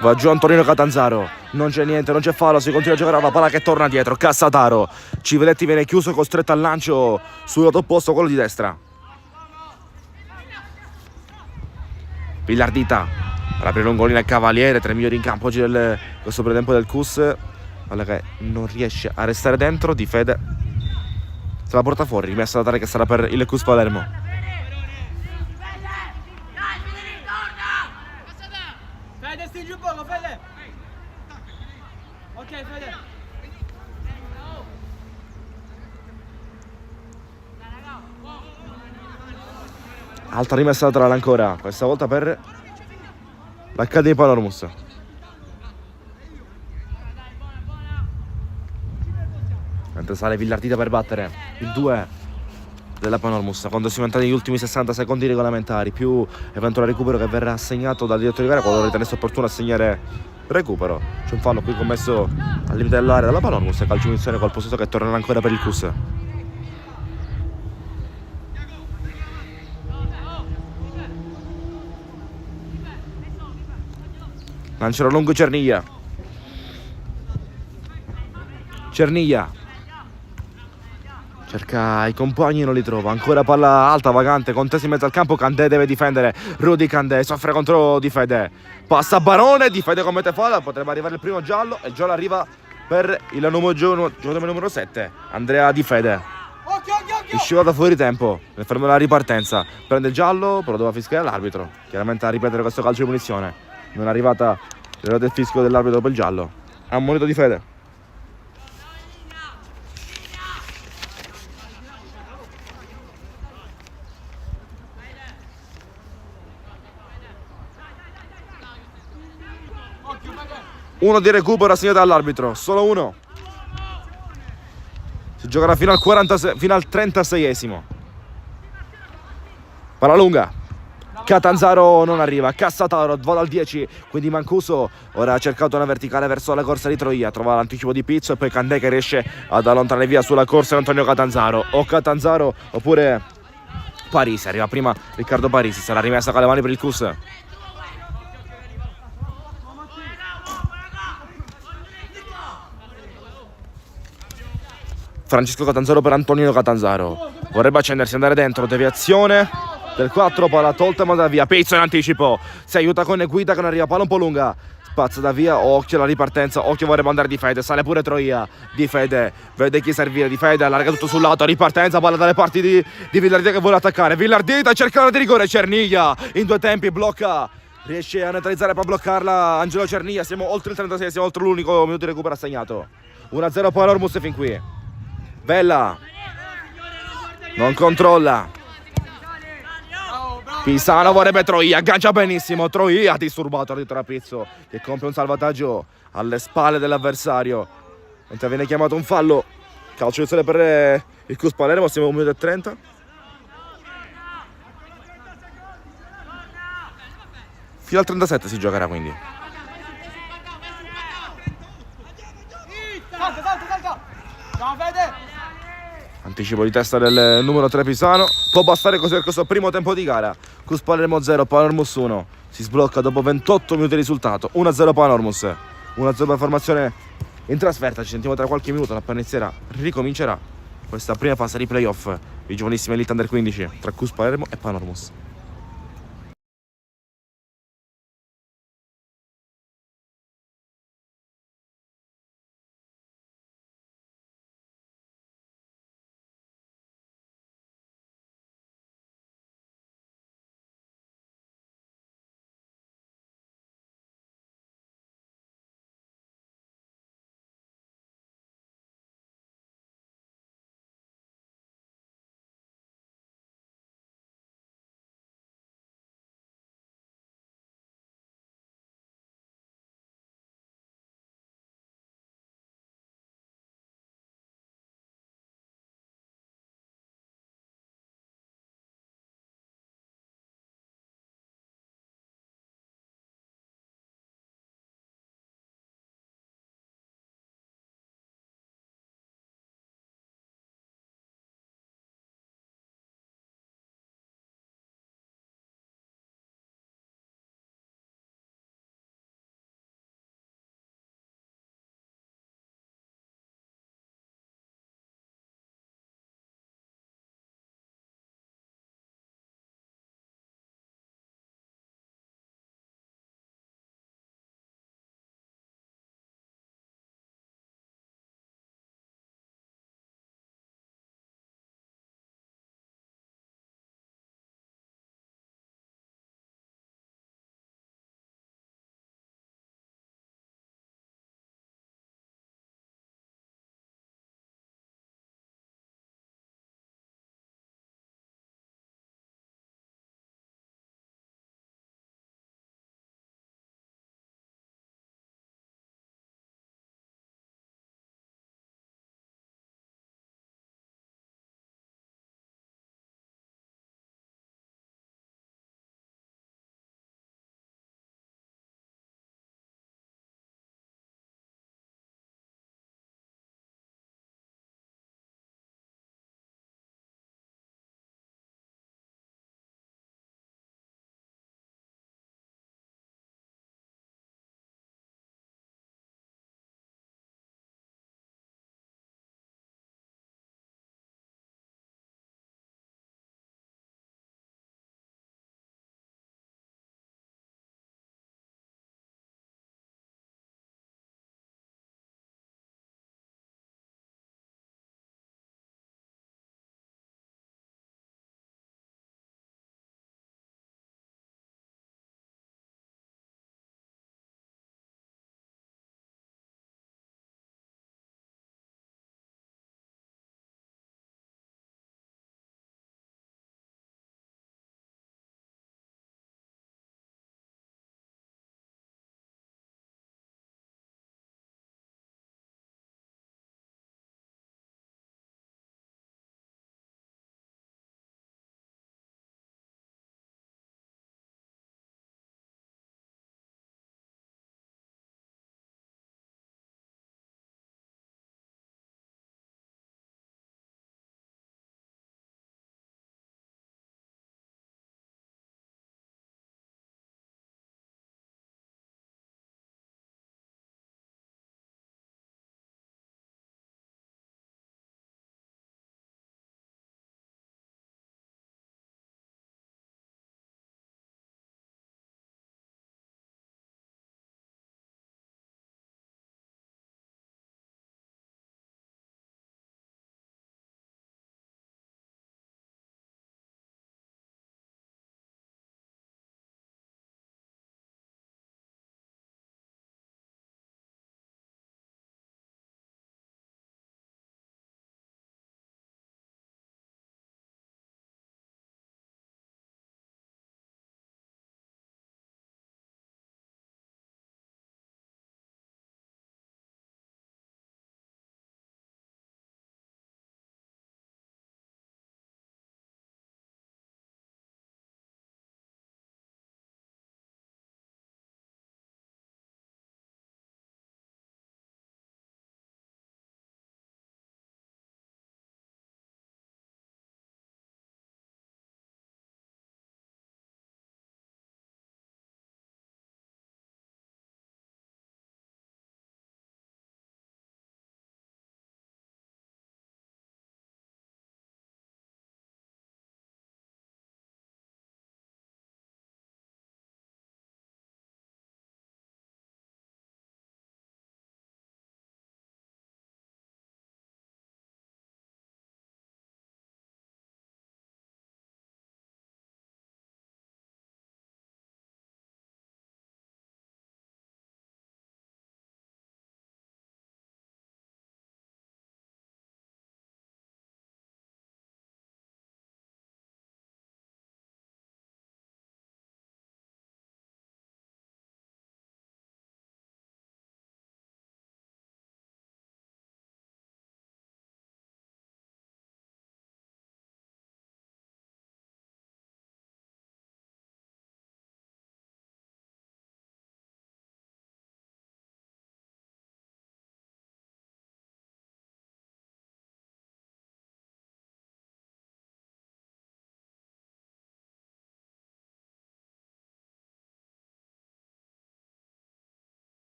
Speaker 1: Va giù Antonino Catanzaro, non c'è niente, non c'è fallo, si continua a giocare la palla che torna dietro, Cassataro, Civiletti viene chiuso, costretto al lancio sul lato opposto, quello di destra. Villardita, apre Longolina e Cavaliere, 3 migliori in campo oggi questo pretempo del Cus, palla che non riesce a restare dentro, Di Fede se la porta fuori, rimessa da tale che sarà per il Cus Palermo.
Speaker 2: Fede, stringi un poco, Fede. Ok, Fede.
Speaker 1: Altra rimessa laterale ancora, questa volta per l'Academy Panormus. Mentre sale Villardita per battere il 2 della Panormus quando si aumentano gli ultimi 60 secondi regolamentari più eventuale recupero che verrà assegnato dal direttore di gara quando ritenesse opportuno assegnare recupero. C'è un fallo qui commesso al limite dell'area dalla Panormus e calcio di punizione col possesso che tornerà ancora per il Cus. Lanciano lungo Cerniglia, cerca i compagni, non li trova, ancora palla alta vagante, contesa in mezzo al campo, Candé deve difendere, Rudy Candé soffre contro Di Fede, passa Barone, Di Fede commette fallo, potrebbe arrivare il primo giallo e il giallo arriva per il giocatore numero 7, Andrea Di Fede. Usciva da fuori tempo, nel fermo della ripartenza, prende il giallo, però doveva fischiare l'arbitro, chiaramente a ripetere questo calcio di punizione, non è arrivata l'ora del fischio dell'arbitro dopo il giallo, ha ammonito Di Fede. Uno di recupero assegnato dall'arbitro, solo uno. Si giocherà fino al 36esimo. Palla lunga, Catanzaro non arriva, Cassataro va dal 10, quindi Mancuso ora ha cercato una verticale verso la corsa di Troia, trova l'anticipo di Pizzo e poi Candé che riesce ad allontanare via sulla corsa di Antonio Catanzaro, o Catanzaro oppure Parisi, arriva prima Riccardo Parisi, sarà rimessa con le mani per il Cus. Francesco Catanzaro per Antonino Catanzaro, vorrebbe accendersi, andare dentro, deviazione del 4, palla tolta e manda via, Pizzo in anticipo, si aiuta con Guida che non arriva, palla un po' lunga, spazza da via, occhio alla ripartenza, occhio vorrebbe andare Di Fede, sale pure Troia, Di Fede, vede chi servire, Di Fede allarga tutto sul lato, ripartenza, palla dalle parti di Villardita che vuole attaccare, Villardita cerca di rigore, Cerniglia in 2 tempi, blocca, riesce a neutralizzare per bloccarla Angelo Cerniglia, siamo oltre il 36, siamo oltre l'unico minuto di recupero assegnato, 1-0 Panormus fin qui. Bella non controlla, Pisano vorrebbe Troia, aggancia benissimo. Troia disturbato di trapezzo che compie un salvataggio alle spalle dell'avversario. Mentre viene chiamato un fallo. Calcio di sole per il Cus Palermo, siamo a 1 minuto e 30. Fino al 37 si giocherà quindi.
Speaker 2: Salta, salta, salta! Ciao Fede!
Speaker 1: Anticipo di testa del numero 3 Pisano. Può bastare così per questo primo tempo di gara. Cus Palermo 0, Panormus 1. Si sblocca dopo 28 minuti di risultato. 1-0 Panormus. 1-0 per formazione in trasferta. Ci sentiamo tra qualche minuto. Appena inizierà, ricomincerà questa prima fase di playoff di giovanissima Elite Under 15 tra Cus Palermo e Panormus.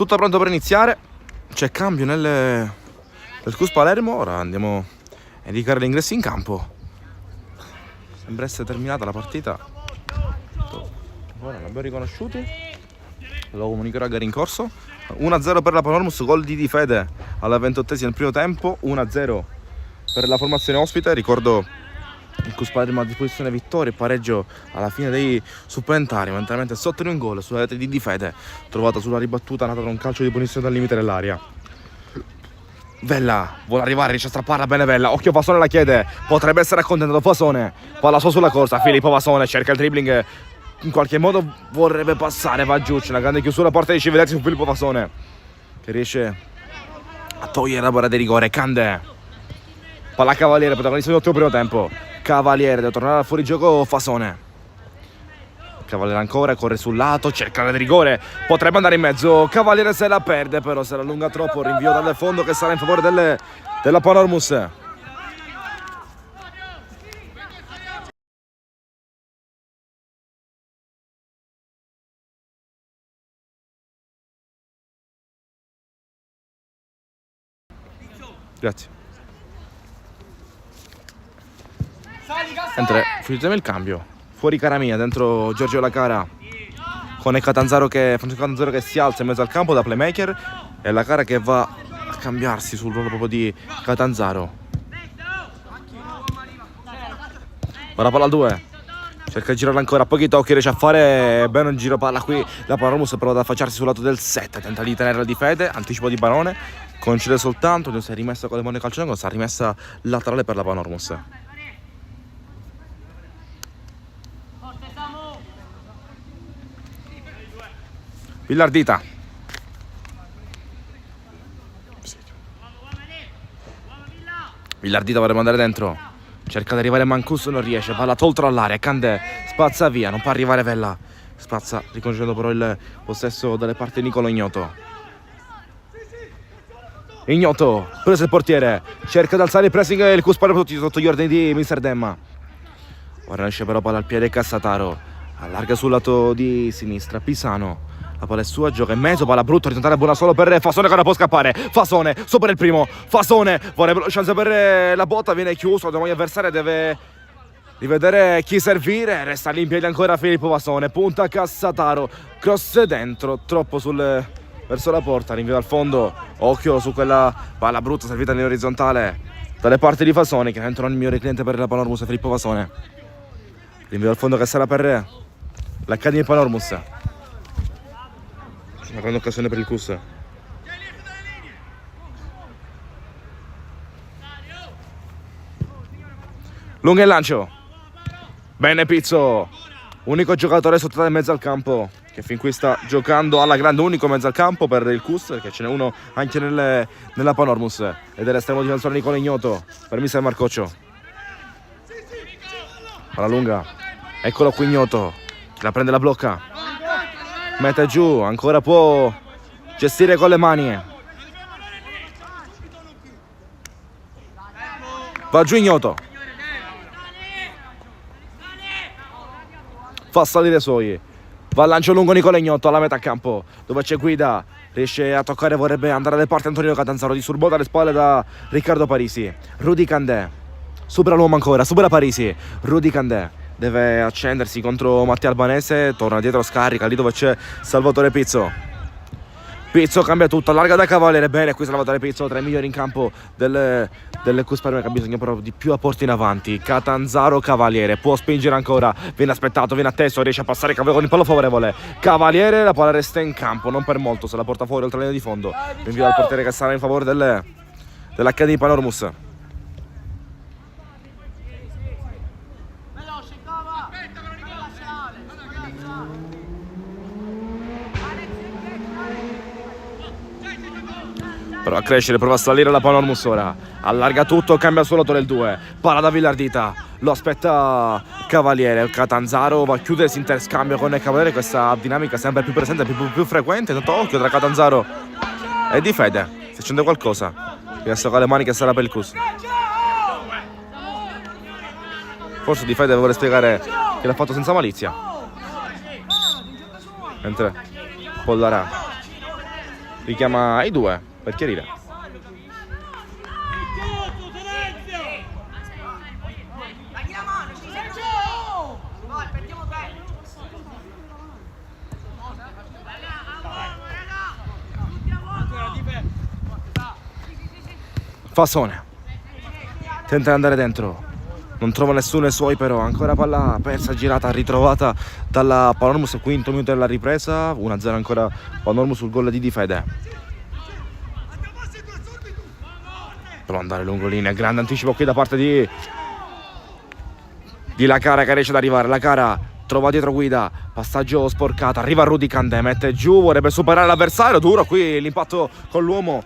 Speaker 1: Tutto pronto per iniziare. C'è cambio nel CUS Palermo. Ora andiamo a indicare l'ingresso in campo. Sembra essere terminata la partita. Ora l'abbiamo riconosciuti. Lo comunicherò a gara in corso. 1-0 per la Panormus, gol di Di Fede alla 28esima del primo tempo. 1-0 per la formazione ospite. Ricordo il CUS Palermo a disposizione vittoria e pareggio alla fine dei supplementari, momentaneamente sotto di un gol sulla rete di Di Fede, trovata sulla ribattuta nata da un calcio di punizione dal limite dell'area. Vella vuole arrivare, riesce a strapparla bene Vella. Occhio, Fasone la chiede, potrebbe essere accontentato Fasone. Palla sua sulla corsa, Filippo Fasone cerca il dribbling, in qualche modo vorrebbe passare, va giù, c'è una grande chiusura a porta di Civiletti su Filippo Fasone, che riesce a togliere la barra di rigore. Cande, palla Cavaliere, protagonista dell'ultimo primo tempo. Cavaliere deve tornare al fuorigioco. Fasone, Cavaliere ancora, corre sul lato, cerca il rigore, potrebbe andare in mezzo. Cavaliere se la perde, però se la allunga troppo. Rinvio dal fondo che sarà in favore della Panormus. Grazie. Mentre finitemi il cambio, fuori Caramia, dentro Giorgio Lacara, con Francesco Catanzaro che si alza in mezzo al campo da playmaker, e Lacara che va a cambiarsi sul ruolo proprio di Catanzaro. Ora palla al 2, cerca di girarla ancora, pochi tocchi, riesce a fare bene un giro palla qui. La Panormus prova ad affacciarsi sul lato del 7, tenta di tenerla Di Fede, anticipo di Barone, concede soltanto, non si è rimessa con le mani calcio, si è rimessa laterale per la Panormus. Villardita, Villardita vorrebbe andare dentro, cerca di arrivare Mancuso, non riesce, palla tolta all'area, Candè spazza via, non può arrivare Vella, spazza riconoscendo però il possesso dalle parti di Nicolo Ignoto. Ignoto, preso il portiere, cerca di alzare il pressing e il CUS Palermo sotto gli ordini di Mister Demma. Ora esce però palla al piede Cassataro, allarga sul lato di sinistra Pisano. La palla è sua, gioca in mezzo, palla brutta, orizzontale buona solo per Fasone che ora può scappare. Fasone, supera il primo, Fasone, vorrebbe la chance per la botta, viene chiuso, la domanda avversaria deve rivedere chi servire, resta lì in piedi ancora Filippo Fasone, punta Cassataro, cross dentro, troppo verso la porta, rinvio dal fondo, occhio su quella palla brutta servita nell'orizzontale dalle parti di Fasone, che entra il migliore cliente per la Panormus, Filippo Fasone. Rinvio dal fondo che sarà per l'Accademia Panormus. Una grande occasione per il CUS. Lunga il lancio. Bene Pizzo. Unico giocatore sotto in mezzo al campo che fin qui sta giocando alla grande, unico mezzo al campo per il CUS, perché ce n'è uno anche nella Panormus. Ed è l'estremo difensore Nicola Ignoto per Mister Marcoccio. Alla lunga. Eccolo qui Ignoto. Chi la prende la blocca. Mette giù, ancora può gestire con le mani. Va giù Ignoto. Fa salire Soi. Va al lancio lungo Nicola Ignoto alla metà campo, dove c'è Guida. Riesce a toccare, vorrebbe andare alle parti Antonio Catanzaro, disturbato alle spalle da Riccardo Parisi. Rudy Candè. Supera l'uomo ancora, supera Parisi. Rudy Candè. Deve accendersi contro Mattia Albanese, torna dietro, scarica lì dove c'è Salvatore Pizzo. Pizzo cambia tutto, allarga da Cavaliere, bene qui Salvatore Pizzo, tra i migliori in campo del CUS Palermo, che ha bisogno però di più apporti in avanti. Catanzaro Cavaliere, può spingere ancora, viene aspettato, viene atteso, riesce a passare Cavaliere con il pallo favorevole. Cavaliere, la palla resta in campo, non per molto, se la porta fuori oltre la linea di fondo. Invia al portiere che sarà in favore dell'Accademia Panormus. Prova a crescere, prova a salire la Panormus ora. Allarga tutto, cambia sul lato del 2. Palla da Villardita. Lo aspetta Cavaliere. Catanzaro va a chiudere, si interscambia con Cavaliere. Questa dinamica sempre più presente, più frequente. Tanto occhio tra Catanzaro e Di Fede. Si accende qualcosa. Adesso con le mani che sarà per il CUS. Forse Di Fede vuole spiegare che l'ha fatto senza malizia. Mentre Pollarà richiama i due per chiarire. Fassone tenta di andare dentro, non trova nessuno ai suoi, però ancora palla persa, girata, ritrovata dalla Panormus. Quinto minuto della ripresa, 1-0 ancora Panormus sul gol di Di Fede. Prova ad andare lungo linea, grande anticipo qui da parte di La Cara, che riesce ad arrivare. La Cara trova dietro Guida, passaggio sporcato, arriva Rudy Candè, mette giù, vorrebbe superare l'avversario, duro qui l'impatto con l'uomo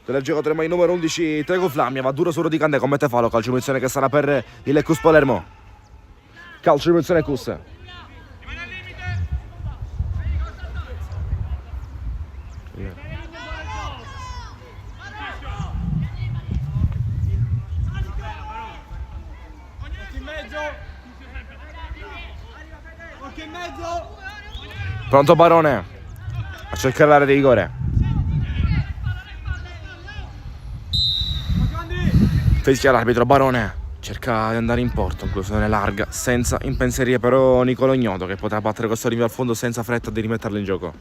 Speaker 1: del giocatore mai numero 11 Tego Flammia, va duro su Rudy Candè, commette fallo, calcio di punizione che sarà per il Cus Palermo. Calcio di punizione Cus. Pronto Barone a cercare l'area di rigore. Fischia l'arbitro, Barone cerca di andare in porto, conclusione larga, senza impensierie però Nicolo Ignoto, che potrà battere questo rinvio al fondo senza fretta di rimetterlo in gioco.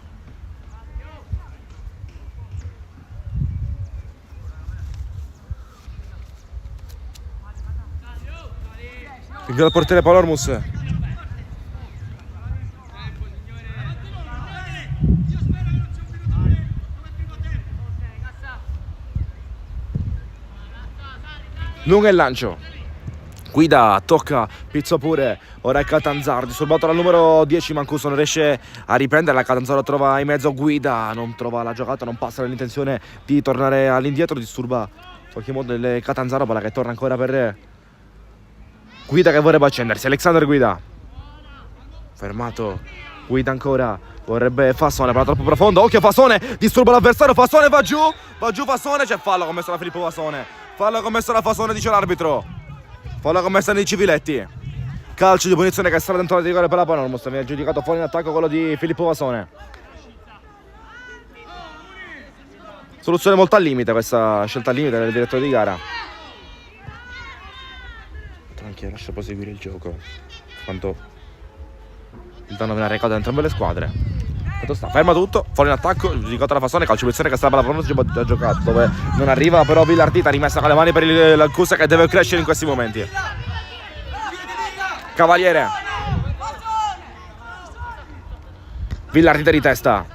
Speaker 1: Il gol al portiere Palermus. Lungo il lancio, Guida tocca, pizzo pure, ora è Catanzaro, disturbato dal numero 10 Mancuso, non riesce a riprendere, la Catanzaro trova in mezzo Guida, non trova la giocata, non passa nell'intenzione di tornare all'indietro, disturba in qualche modo il Catanzaro, palla che torna ancora per Guida che vorrebbe accendersi, Alexander Guida, fermato, Guida ancora, vorrebbe Fassone, palla troppo profondo, occhio Fassone, disturba l'avversario, Fassone va giù Fassone, c'è fallo commesso da Filippo Fassone. Fallo commesso da Fassone, dice l'arbitro. Fallo commesso di Civiletti. Calcio di punizione che sarà dentro la rigore per la Panormus. Viene giudicato fuori in attacco quello di Filippo Fassone. Soluzione molto al limite, questa scelta al limite del direttore di gara. Tranquillo, lascia proseguire il gioco. Quanto il danno viene arrecato da entrambe le squadre. Ferma tutto, fuori in attacco, giudicato la Fassone, calcio di punizione che sta per la Panormus già giocato, dove non arriva però Villardita, rimessa con le mani per il Cusa che deve crescere in questi momenti. Cavaliere, Villardita di testa,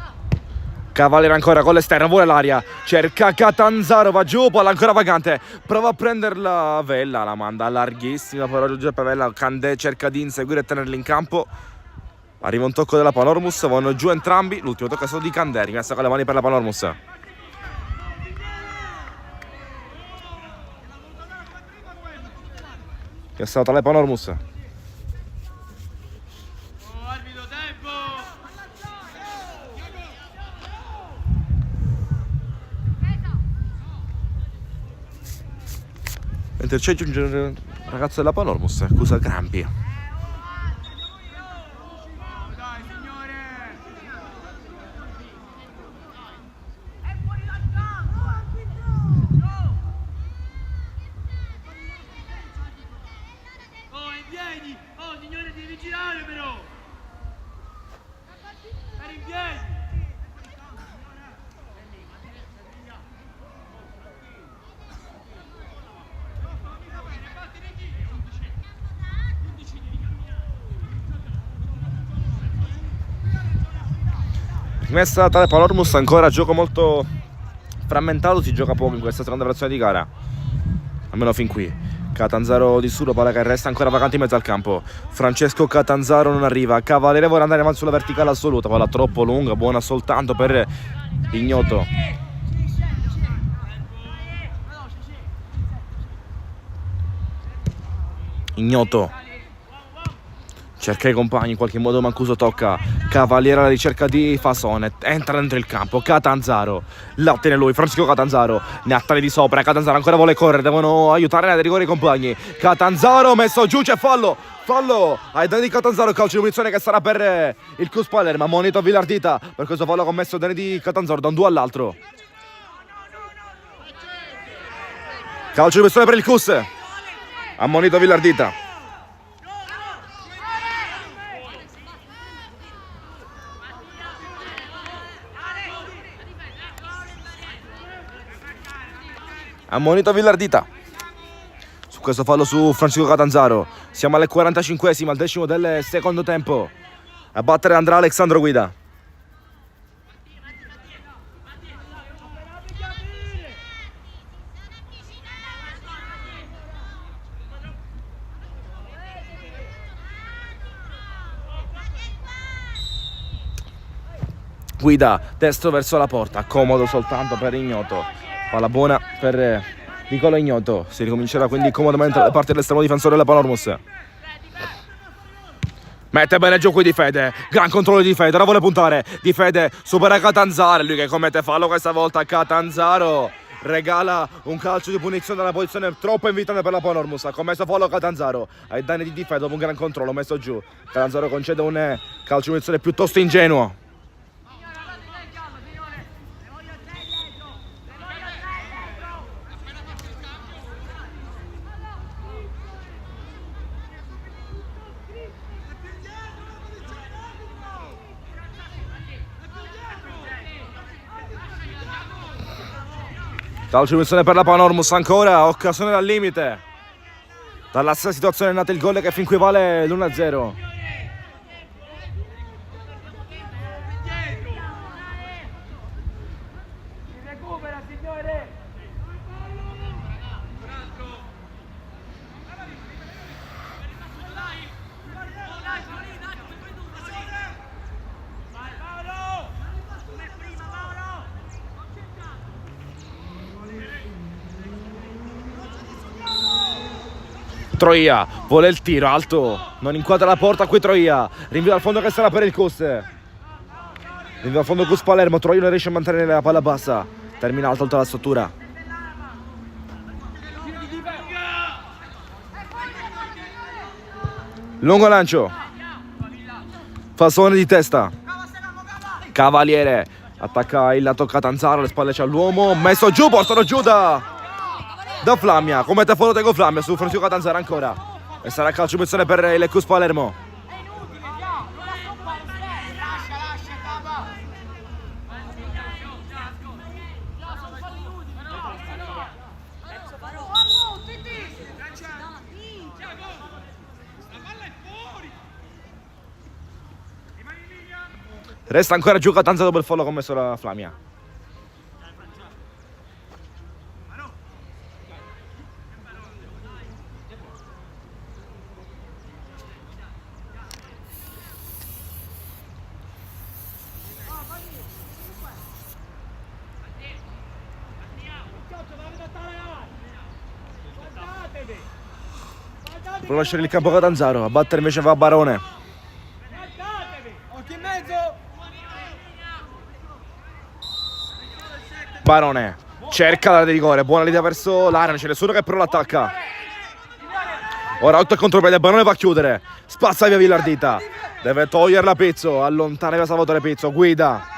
Speaker 1: Cavaliere ancora con l'esterno, vuole l'aria, cerca Catanzaro, va giù, palla ancora vagante, prova a prenderla Vella, la manda larghissima, però Giuseppe Vella, Candè cerca di inseguire e tenerla in campo. Arriva un tocco della Panormus, vanno giù entrambi, l'ultimo tocco è stato di Candè, rimessa con le mani per la Panormus. Che è stata la Panormus. Mentre c'è il ragazzo della Panormus, accusa crampi. Rimessa da tale Panormus, ancora gioco molto frammentato, si gioca poco in questa seconda versione di gara, almeno fin qui. Catanzaro di Suro, palla che resta ancora vacante in mezzo al campo. Francesco Catanzaro non arriva, Cavaliere vuole andare avanti sulla verticale assoluta, palla troppo lunga, buona soltanto per Ignoto. Ignoto cerca i compagni, in qualche modo Mancuso tocca, Cavaliere alla ricerca di Fasone, entra dentro il campo, Catanzaro, la ottiene lui, Francisco Catanzaro, ne ha tre di sopra, Catanzaro ancora vuole correre, devono aiutare a rigore i compagni, Catanzaro messo giù, c'è fallo ai danni di Catanzaro, calcio di punizione che sarà per il Cus Palermo, monito a Villardita per questo fallo commesso ai danni di Catanzaro da un 2 all'altro. Calcio di punizione per il Cus, ammonito Villardita. Ammonito Villardita su questo fallo su Francisco Catanzaro. Siamo alle 45esime, al 10° del secondo tempo. A battere andrà Alessandro Guida. Guida destro verso la porta, comodo soltanto per Ignoto. Palla buona per Nicola Ignoto. Si ricomincerà quindi comodamente da parte dell'estremo difensore della Panormus. Mette bene giù qui Di Fede. Gran controllo di Fede. Ora vuole puntare. Di Fede supera Catanzaro. Lui che commette fallo questa volta. Catanzaro regala un calcio di punizione dalla posizione troppo invitante per la Panormus. Ha commesso fallo Catanzaro ai danni di Fede dopo un gran controllo messo giù. Catanzaro concede un calcio di punizione piuttosto ingenuo. Calcio di punizione per la Panormus ancora, occasione al limite. Dalla stessa situazione è nato il gol che fin qui vale l'1-0.
Speaker 2: Recupera, signore.
Speaker 1: Troia vuole il tiro alto, non inquadra la porta qui Troia, rinvia al fondo che sarà per il Cus. Rinvia al fondo Cus Palermo, Troia non riesce a mantenere la palla bassa, termina alto la struttura. Lungo lancio, Fasone di testa, Cavaliere attacca il lato Catanzaro, le spalle c'è l'uomo, messo giù, portano giù da Flammia, commette fallo Tego Flammia su Francisco Catanzaro ancora e sarà calcio di punizione per il Cus Palermo. Resta ancora giù Catanzaro dopo il fallo commesso da Flammia. Prova a lasciare il campo Catanzaro, a battere invece va Barone.
Speaker 2: Occhi in mezzo.
Speaker 1: Barone cerca l'area di rigore, buona linea verso l'area, non c'è nessuno che però l'attacca. Ora 8 contropiede, Barone va a chiudere, spazza via Villardita, deve toglierla Pezzo, allontana via Salvatore Pezzo, Guida.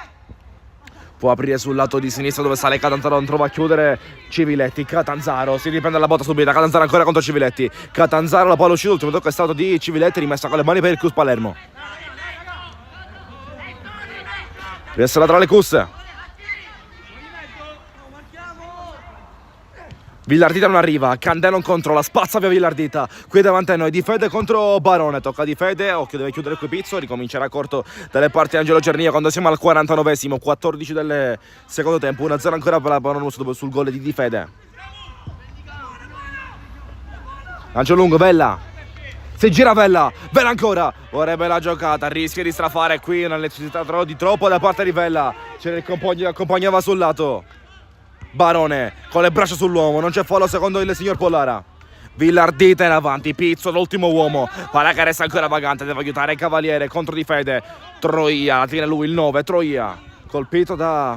Speaker 1: Può aprire sul lato di sinistra dove sale Catanzaro, non trova a chiudere Civiletti. Catanzaro si riprende la botta subita, Catanzaro ancora contro Civiletti. Catanzaro, la palla uscita, l'ultimo tocco è stato di Civiletti, rimessa con le mani per il Cus Palermo. Rimessa laterale Cus. Villardita non arriva, Candelo non controlla, spazza via Villardita. Qui davanti a noi Di Fede contro Barone, tocca Di Fede, occhio deve chiudere qui Pizzo, ricomincerà corto dalle parti di Angelo Cernia quando siamo al 49esimo, 14 del secondo tempo, 1-0 ancora per la Barone sul gol di Di Fede. Lancio lungo, Vella, si gira Vella ancora, vorrebbe la giocata, rischia di strafare qui, una necessità di troppo da parte di Vella, c'era il compagno che accompagnava sul lato. Barone con le braccia sull'uomo, non c'è fallo secondo il signor Pollara. Villardita in avanti, Pizzo l'ultimo uomo, palla che resta ancora vagante, deve aiutare il Cavaliere contro di Fede. Troia, la tiene lui il 9, Troia colpito da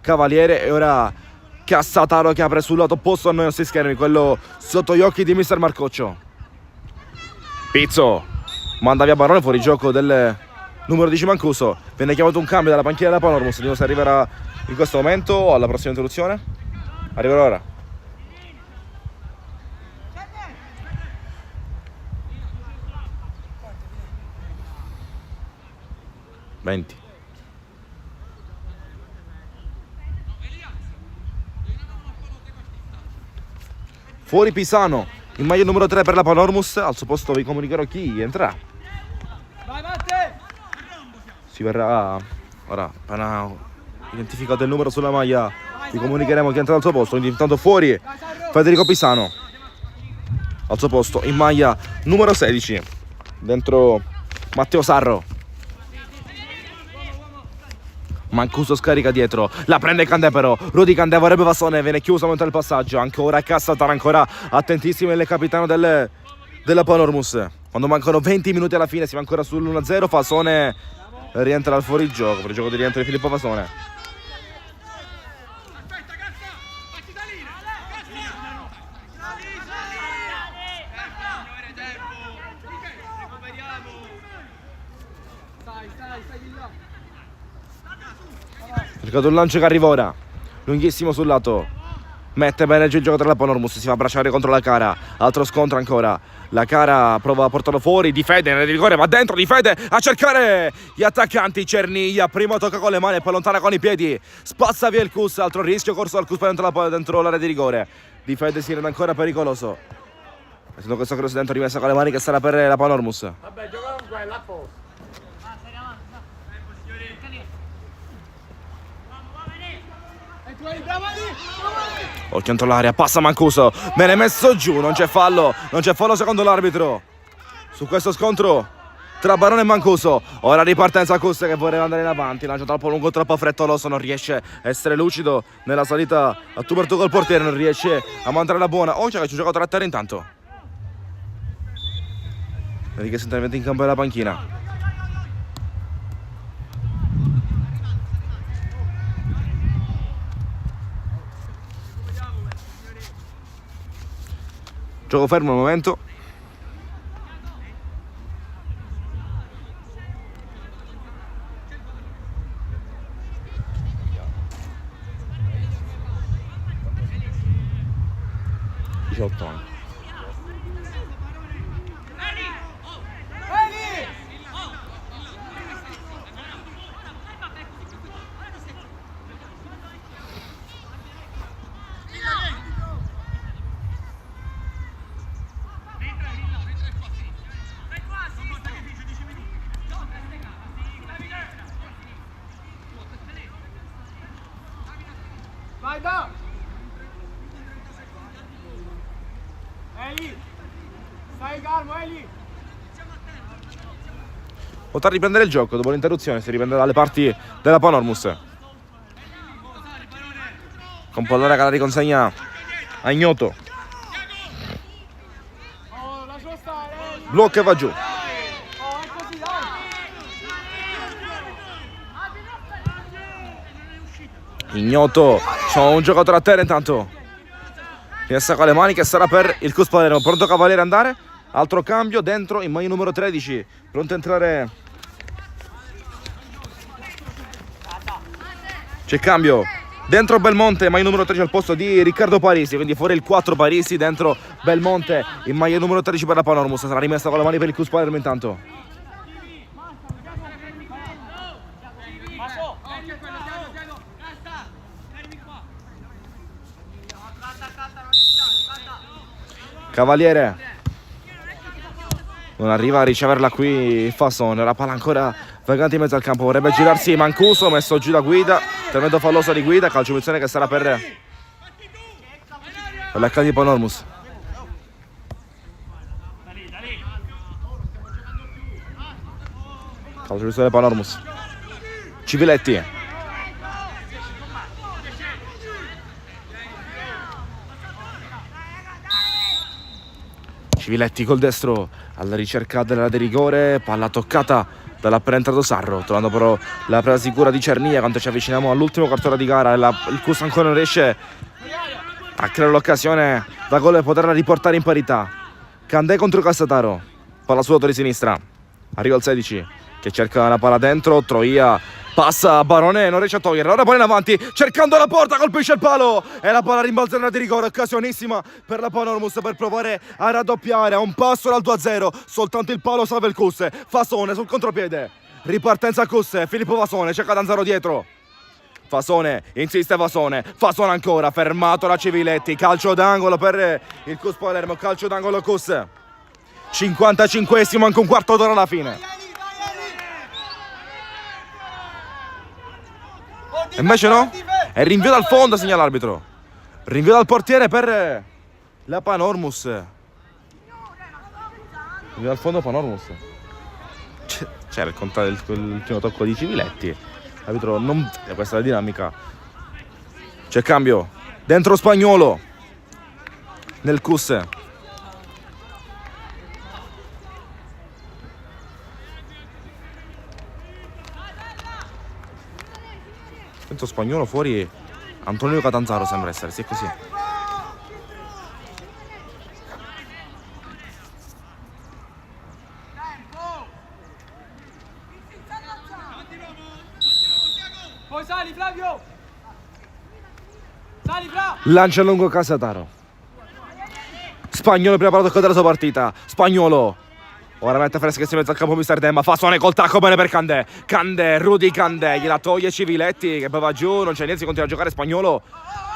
Speaker 1: Cavaliere e ora Cassataro che apre sul lato opposto a noi ai nostri schermi, quello sotto gli occhi di mister Marcoccio. Pizzo manda via Barone, fuori gioco del numero 10 Mancuso. Viene chiamato un cambio dalla panchina della Panormus. Vediamo se arriverà in questo momento o alla prossima interruzione. Arriverà ora. Fuori Pisano, in maglia numero 3 per la Panormus. Al suo posto vi comunicherò chi entrerà. Si verrà ora, appena identificato il numero sulla maglia, vi comunicheremo chi entra al suo posto. Intanto fuori Federico Pisano, al suo posto in maglia numero 16. Dentro Matteo Sarro. Mancuso scarica dietro, la prende Candè però, Rudy Candè vorrebbe Fassone, viene chiuso mentre il passaggio, ancora Cassataro, ancora attentissimo il capitano della Panormus. Quando mancano 20 minuti alla fine, si va ancora sull'1-0, Fassone rientra al fuorigioco di rientro di Filippo Fassone. Cercato un lancio che arriva ora, lunghissimo sul lato, mette bene il giocatore della Panormus, si fa abbracciare contro la Cara, altro scontro ancora, la Cara prova a portarlo fuori, Di Fede nel rigore, va dentro Di Fede a cercare gli attaccanti, Cerniglia, primo tocca con le mani e poi allontana con i piedi, spazza via il Cus, altro rischio corso al Cus dentro l'area di rigore, Di Fede si rende ancora pericoloso, essendo questo cross dentro rimessa con le mani che sarà per la Panormus.
Speaker 2: Vabbè, gioca con quella a posto.
Speaker 1: Al centro l'area, passa Mancuso, bene messo giù, non c'è fallo secondo l'arbitro su questo scontro tra Barone e Mancuso. Ora ripartenza Cus che vorrebbe andare in avanti, lancia troppo lungo, troppo frettoloso, non riesce a essere lucido nella salita a tuberto col portiere, non riesce a mandare la buona. Oh, c'è un giocatore a terra intanto. Richiesta intervento in campo della panchina. Gioco fermo al momento. anni.
Speaker 2: Vai da! Eli! Stai calmo, Eli!
Speaker 1: Potrà riprendere il gioco dopo l'interruzione, si riprende dalle parti della Panormus. Con Pollora che la riconsegna a Ignoto. Blocca e va giù. Ignoto, c'è un giocatore a terra intanto. Rimessa con le mani che sarà per il Cus Palermo. Pronto Cavaliere andare? Altro cambio dentro in maglia numero 13. Pronto a entrare. C'è cambio dentro Belmonte, maglia numero 13 al posto di Riccardo Parisi. Quindi fuori il 4 Parisi, dentro Belmonte in maglia numero 13 per la Panormus. Sarà rimessa con le mani per il Cus Palermo intanto. Cavaliere non arriva a riceverla qui Fassone, la palla ancora vagante in mezzo al campo, vorrebbe girarsi Mancuso, messo giù da Guida, intervento falloso di Guida, calcio punizione che sarà per l'H di Panormus. Calcio punizione Panormus. Civiletti. Civiletti col destro alla ricerca della di rigore, palla toccata dall'appena entrato Sarro, trovando però la presa sicura di Cernia quando ci avviciniamo all'ultimo quarto d'ora di gara e il Cus ancora non riesce a creare l'occasione da gol per poterla riportare in parità. Candè contro Cassataro, palla sul lato di sinistra, arriva il 16 che cerca la palla dentro, Troia passa a Barone, non riesce a toglierla, ora palla in avanti, cercando la porta, colpisce il palo e la palla rimbalza nella di rigore, occasionissima per la Panormus per provare a raddoppiare, a un passo dal 2-0, soltanto il palo salva il Cus, Fasone sul contropiede, ripartenza Cus, Filippo Fasone, c'è Catanzaro dietro, Fasone, insiste Fasone ancora, fermato da Civiletti, calcio d'angolo per il Cus Palermo, calcio d'angolo Cus, 55esimo, anche un quarto d'ora alla fine. E invece no, è rinvio dal fondo, segna l'arbitro. Rinvio dal portiere per la Panormus. Rinvio dal fondo Panormus. C'era l'ultimo tocco di Civiletti. L'arbitro non... Questa è la dinamica. C'è cambio. Dentro Spagnolo. Nel Cus. Dentro Spagnolo, fuori Antonio Catanzaro sembra essere, sì è così.
Speaker 2: Poi sali Flavio! Sali Flavio!
Speaker 1: Lancia lungo Cassataro. Spagnolo preparato a della sua partita. Spagnolo. Ora mette Freschesi in mezzo al campo Mister Demma. Fasone col tacco bene per Candè. Candè, Rudy Candè. Gliela toglie Civiletti che poi va giù. Non c'è niente, si continua a giocare Spagnolo.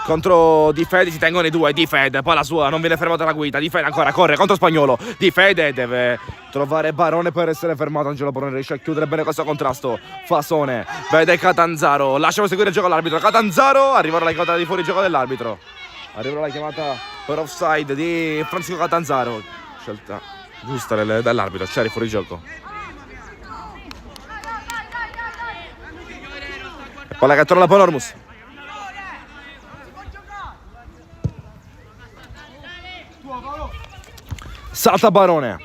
Speaker 1: Contro Di Fede si tengono i due. Di Fede, poi la sua, non viene fermata la guida. Di Fede ancora corre contro Spagnolo. Di Fede deve trovare Barone per essere fermato. Angelo Barone riesce a chiudere bene questo contrasto. Fasone vede Catanzaro. Lasciamo seguire il gioco all'arbitro. Catanzaro, arriva la chiamata di fuori gioco dell'arbitro. Arriva la chiamata per offside di Francisco Catanzaro. Scelta giusta dall'arbitro, c'è fuori gioco. Palla che torna la Panormus. Salta Barone.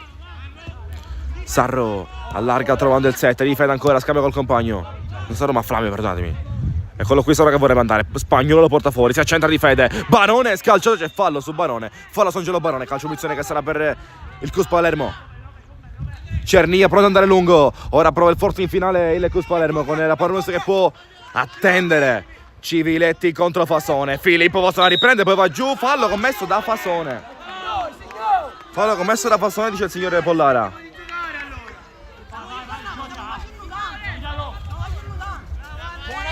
Speaker 1: Sarro allarga trovando il 7, difende ancora, scambia col compagno. Non Sarro ma Flavio, perdonatemi. Eccolo qui Sarro che vorrebbe andare. Spagnolo lo porta fuori, si accentra Di Fede. Barone scalciato, c'è fallo su Barone. Fallo su Angelo Barone, calcio punizione che sarà per il Cus Palermo. Cernia pronto ad andare lungo. Ora prova il forte in finale il Cus Palermo con la Panormus che può attendere. Civiletti contro Fasone. Filippo Fasone riprende, poi va giù. Fallo commesso da Fasone. Fallo commesso da Fasone, dice il signore Pollara.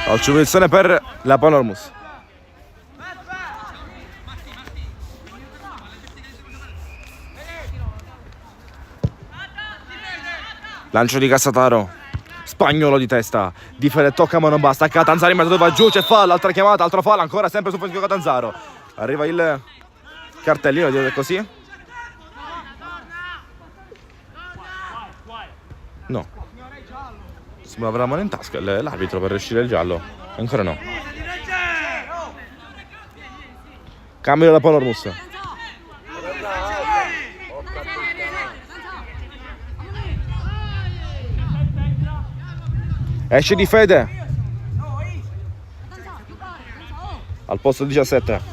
Speaker 1: Calcio punizione per la Panormus. Lancio di Cassataro. Spagnolo di testa. Di Fede tocca ma non basta. Catanzaro in mezzo dove va giù. C'è fallo. Altra chiamata. Altro fallo. Ancora sempre su Francisco Catanzaro. Arriva il cartellino. Direi così. No. Sembra avrà la mano in tasca l'arbitro per uscire il giallo. Ancora no. Cambio della Panormus. Esce Di Fede al posto 17.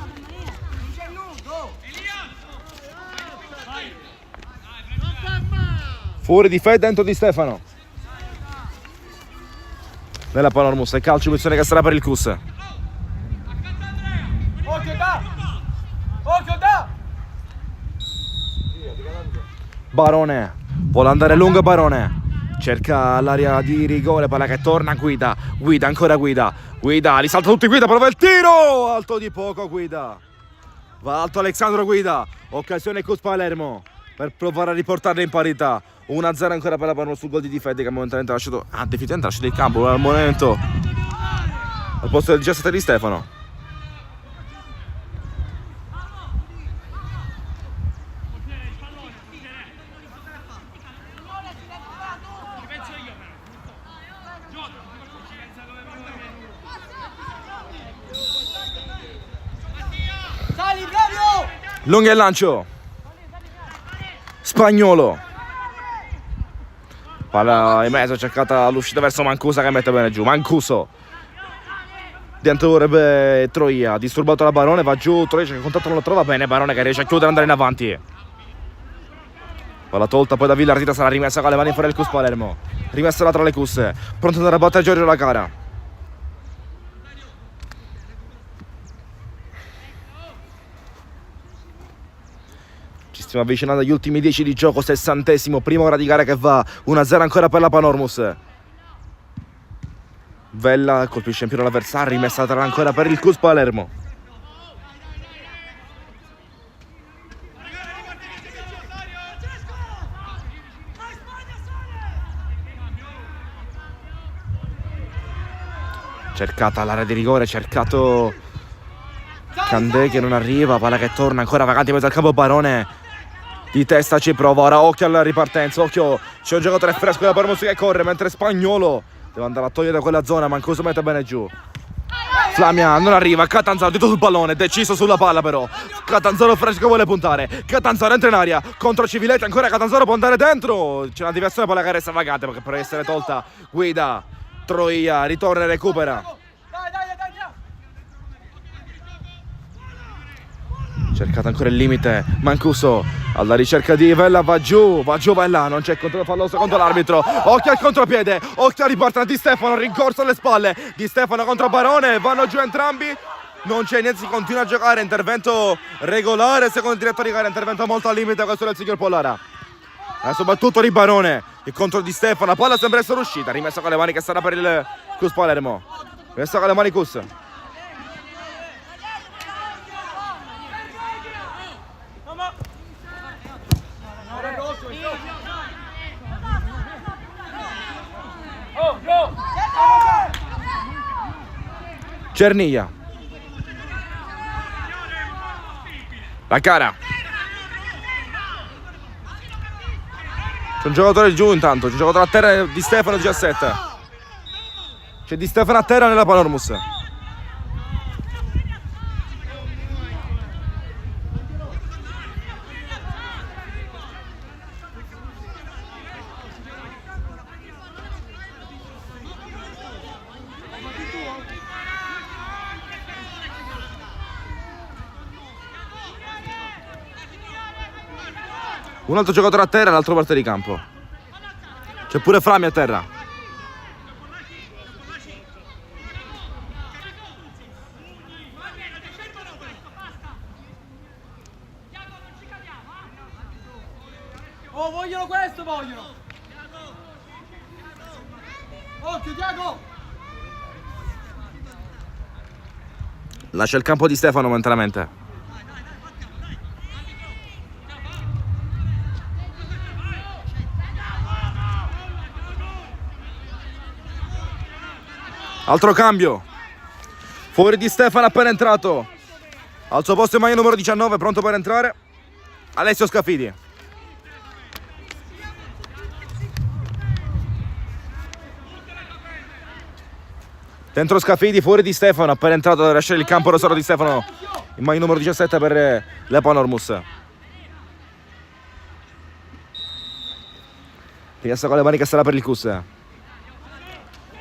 Speaker 1: Fuori Di Fede, dentro Di Stefano. Nella Panormus, il calcio punizione che sarà per il Cus. Barone vuole andare lungo. Barone cerca l'area di rigore, palla che torna. Guida ancora Guida, li salta tutti Guida, prova il tiro alto di poco. Guida va alto Alessandro Guida, occasione Cus Palermo per provare a riportarla in parità. 1-0 ancora per la Palermo sul gol di Fede che momentaneamente ha lasciato definitivamente ha lasciato il campo al momento al posto del 17 di Stefano. Lunga il lancio. Spagnolo. Palla in mezzo, cercata l'uscita verso Mancuso che mette bene giù. Mancuso. Dentro dovrebbe Troia, disturbato da Barone, va giù, Troia che il contatto non lo trova bene, Barone che riesce a chiudere e andare in avanti. Palla tolta poi da Villartita, sarà rimessa con le mani fuori il Cus Palermo. Rimessa là tra le cusse, pronto ad andare a battere Giorgio La Cara. Ci stiamo avvicinando agli ultimi 10 di gioco, 60esimo, prima ora di gara che va, 1-0 ancora per la Panormus. Vella colpisce in pieno l'avversario, rimessa tra ancora per il Cus Palermo. Cercata l'area di rigore, cercato Candé che non arriva, palla che torna ancora vagante in mezzo al campo. Barone di testa ci prova, ora occhio alla ripartenza, occhio, c'è un giocatore fresco da Palermo che corre, mentre Spagnolo deve andare a togliere da quella zona, Mancuso mette bene giù. Flamia non arriva, Catanzaro dito sul pallone, deciso sulla palla però. Catanzaro fresco vuole puntare, Catanzaro entra in aria, contro Civiletti, ancora Catanzaro può andare dentro. C'è una diversione, poi la gara è vagante perché per essere tolta guida. Troia ritorna e recupera. Cercata ancora il limite, Mancuso alla ricerca di Vella, va giù Vella, non c'è controllo falloso contro l'arbitro. Occhio al contropiede, occhio alla ripartenza Di Stefano, rincorso alle spalle Di Stefano contro Barone, vanno giù entrambi. Non c'è niente, si continua a giocare, intervento regolare secondo il direttore di gara, intervento molto al limite questo del signor Pollara. Soprattutto di Barone, il contro Di Stefano, la palla sembra essere uscita, rimessa con le mani che sarà per il Cus Palermo. Rimessa con le mani Cus. Cerniglia. La Cara. C'è un giocatore giù intanto, c'è un giocatore a terra di Stefano 17. C'è Di Stefano a terra nella Panormus. Un altro giocatore a terra dall'altra parte di campo. C'è pure Flammi a terra.
Speaker 2: Oh, vogliono questo, vogliono! Occhio, Tiago!
Speaker 1: Lascia il campo di Stefano momentaneamente. Altro cambio. Fuori Di Stefano appena entrato. Al suo posto in maglia numero 19, pronto per entrare Alessio Scafidi. Dentro Scafidi, fuori Di Stefano, appena entrato deve lasciare il campo rosario Di Stefano in maglia numero 17 per le Panormus. Rimessa con le mani che sarà per il Cus.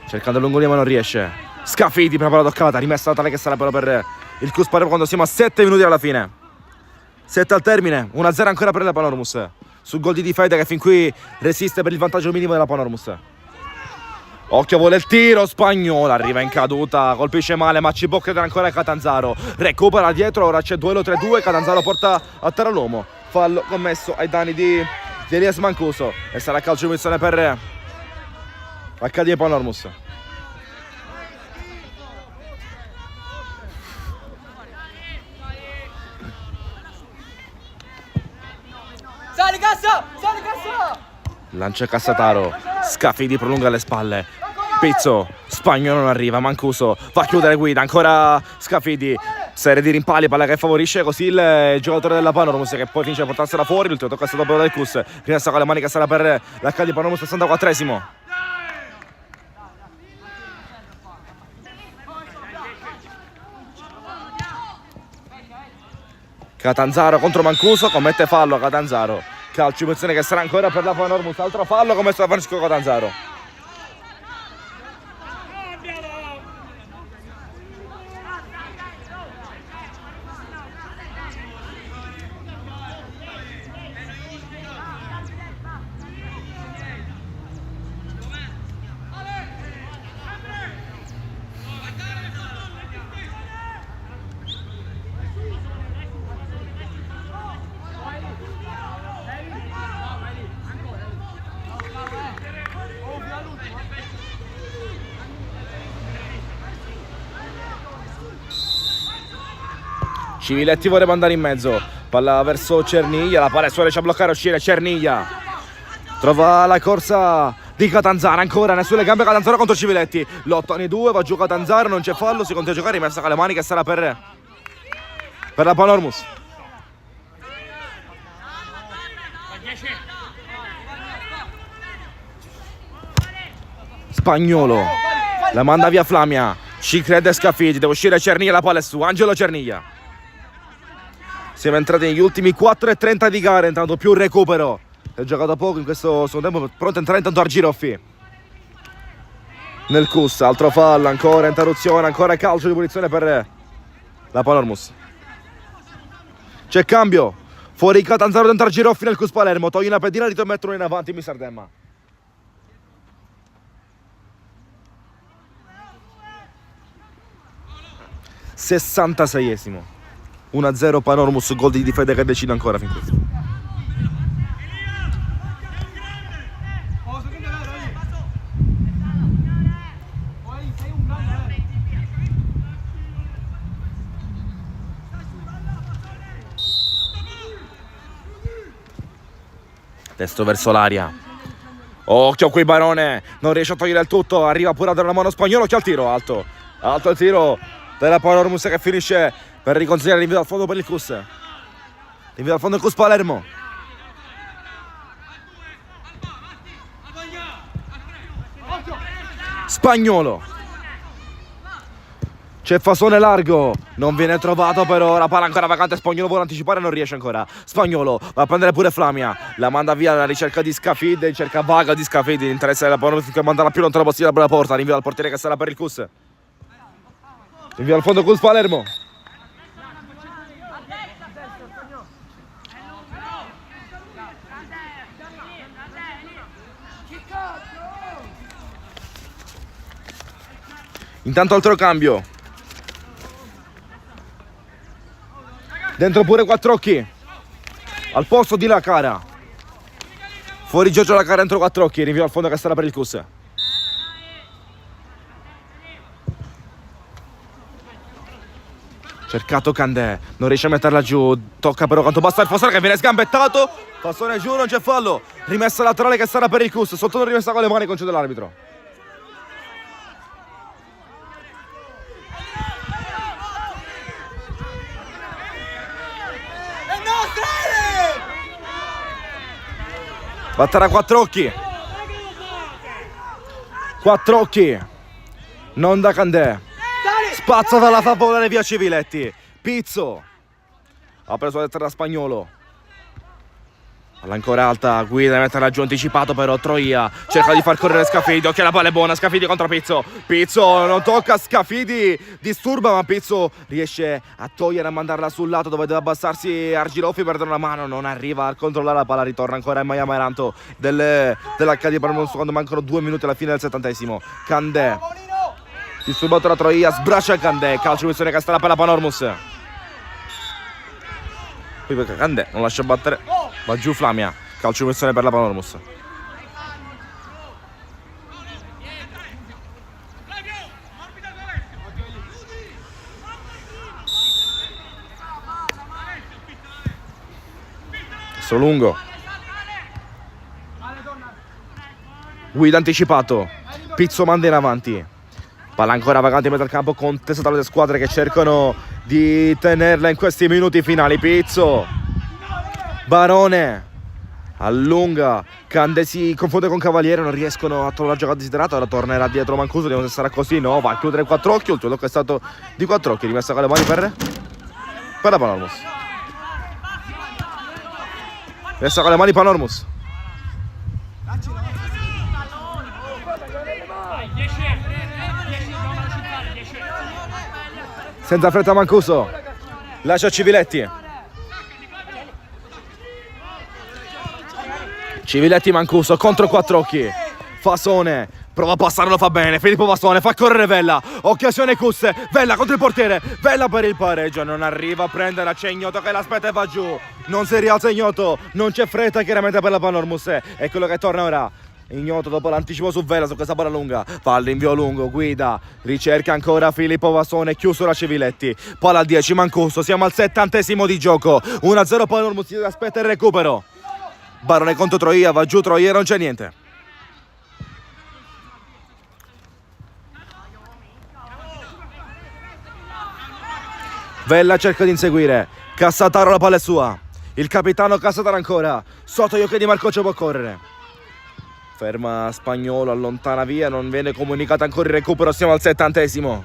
Speaker 1: Cercando l'ungolino ma non riesce. Scafidi per la toccata, rimessa tale che sarà però per il Cus Palermo quando siamo a 7 minuti alla fine. 7 al termine, 1-0 ancora per la Panormus. Sul gol di Di Fede che fin qui resiste per il vantaggio minimo della Panormus. Occhio, vuole il tiro, Spagnolo arriva in caduta, colpisce male ma ci può credere ancora Catanzaro. Recupera dietro, ora c'è duello 3-2, Catanzaro porta a terra l'uomo. Fallo commesso ai danni di Elias Mancuso e sarà calcio di punizione per l'Accademia Panormus.
Speaker 2: Sali cassa! Sali cassa!
Speaker 1: Lancia Cassataro, Scafidi prolunga le spalle. Pizzo, Spagnolo non arriva, Mancuso va a chiudere guida, ancora Scafidi. Serie di rimpalli, palla che favorisce così il giocatore della Panormus che poi finisce a portarsela fuori. L'ultimo tocco è stato proprio del Cus. Rimessa con le mani che sarà per l'Accademia Panormus, 64esimo. Catanzaro contro Mancuso, commette fallo Catanzaro calcio di punizione che sarà ancora per la Panormus, altro fallo commesso da Francesco Catanzaro. Civiletti vorrebbe andare in mezzo, palla verso Cerniglia, la palla riesce a bloccare, uscire Cerniglia, trova la corsa di Catanzaro, ancora nessune gambe Catanzaro contro Civiletti, lottano i due, va giù Catanzaro, non c'è fallo, si continua a giocare, rimessa con le mani che sarà per la Panormus. Spagnolo, la manda via Flamia, ci crede Scafidi, deve uscire Cerniglia, la palla è su, Angelo Cerniglia. Siamo entrati negli ultimi 4:30 di gara, intanto più recupero. Ha giocato poco in questo secondo tempo, pronto a entrare intanto Argiroffi. Nel Cus, altro fallo, ancora interruzione, ancora calcio di punizione per la Panormus. C'è cambio, fuori Catanzaro dentro Argiroffi nel Cus Palermo, toglie una pedina, ritorna mettono in avanti Mister Demma. (66esimo). 1-0 Panormus, gol di Di Fede che decide ancora fin qui. Testo verso l'aria. Occhio qui Barone, non riesce a togliere il tutto, arriva pure da una mano Spagnolo, che al tiro, alto il tiro della Panormus che finisce per riconsegnare l'invio al fondo per il Cus. L'invio al fondo il Cus Palermo. Spagnolo. C'è Fasone largo, non viene trovato però, la palla ancora vacante, Spagnolo vuole anticipare, non riesce ancora. Spagnolo va a prendere pure Flamia, la manda via alla ricerca di Scafidi, ricerca vaga di Scafidi, l'interesse della Panormus che mandarla più lontano possibile dalla porta, rinvio al portiere che sarà per il Cus. Rinvio al fondo Cus Palermo. Intanto altro cambio. Dentro pure Quattrocchi. Al posto di La Cara. Fuori Giorgio La Cara, dentro Quattrocchi. Rinvio al fondo che sarà per il Cus. Cercato Candè, non riesce a metterla giù. Tocca però quanto basta il Fasone che viene sgambettato. Fasone giù, non c'è fallo. Rimessa laterale che sarà per il Cus. Sotto non rimessa con le mani, concede l'arbitro. Batterà Quattrocchi. Quattrocchi. Non da Candè. Spazza dalla favore via Civiletti. Pizzo. Ha preso la lettera da Spagnolo. Palla ancora alta, guida a metterla giù anticipato però Troia cerca di far correre Scafidi, occhio la palla è buona, Scafidi contro Pizzo, Pizzo non tocca Scafidi, disturba ma Pizzo riesce a togliere, a mandarla sul lato dove deve abbassarsi Argiroffi per dare una mano, non arriva a controllare la palla, ritorna ancora in Maia Maranto dell'HD Palermo quando mancano 2 minuti alla fine del 70esimo. Candè, disturbato da Troia, sbraccia Candè, calcio di punizione che sta per la Panormus. Qui perché Candè non lascia battere, va giù Flamia, calcio di punizione per la Panormus. Adesso lungo, guida anticipato, Pizzo manda in avanti, palla ancora vagante in mezzo al campo, contesta dalle squadre che cercano di tenerla in questi minuti finali. Pizzo, Barone allunga, Candè si confonde con Cavaliere, non riescono a trovare la giocata desiderata, ora tornerà dietro Mancuso, vediamo se sarà così, no, va a chiudere Quattrocchi, l'ultimo tocco è stato di Quattrocchi, rimessa con le mani per la Panormus. Resta con le mani Panormus. Senza fretta Mancuso. Lascia Civiletti. Civiletti Mancuso contro Quattrocchi. Fasone. Prova a passare, lo fa bene. Filippo Fasone fa correre Vella. Occasione Cusse. Vella contro il portiere. Vella per il pareggio. Non arriva a prendere. C'è Ignoto che l'aspetta e va giù. Non si rialza Ignoto. Non c'è fretta chiaramente per la Panormus. È quello che torna ora. Ignoto dopo l'anticipo su Vella su questa palla lunga. Fa l'invio lungo. Guida. Ricerca ancora Filippo Fasone. Chiuso da Civiletti. Palla al 10. Mancuso. Siamo al 70° di gioco. 1-0 Panormus. Aspetta il recupero. Barone contro Troia. Va giù Troia. Non c'è niente. Vella cerca di inseguire. Cassataro, la palla è sua. Il capitano Cassataro ancora. Sotto gli occhi di Marcoccio può correre. Ferma Spagnolo, allontana via. Non viene comunicato ancora il recupero. Siamo al 70°.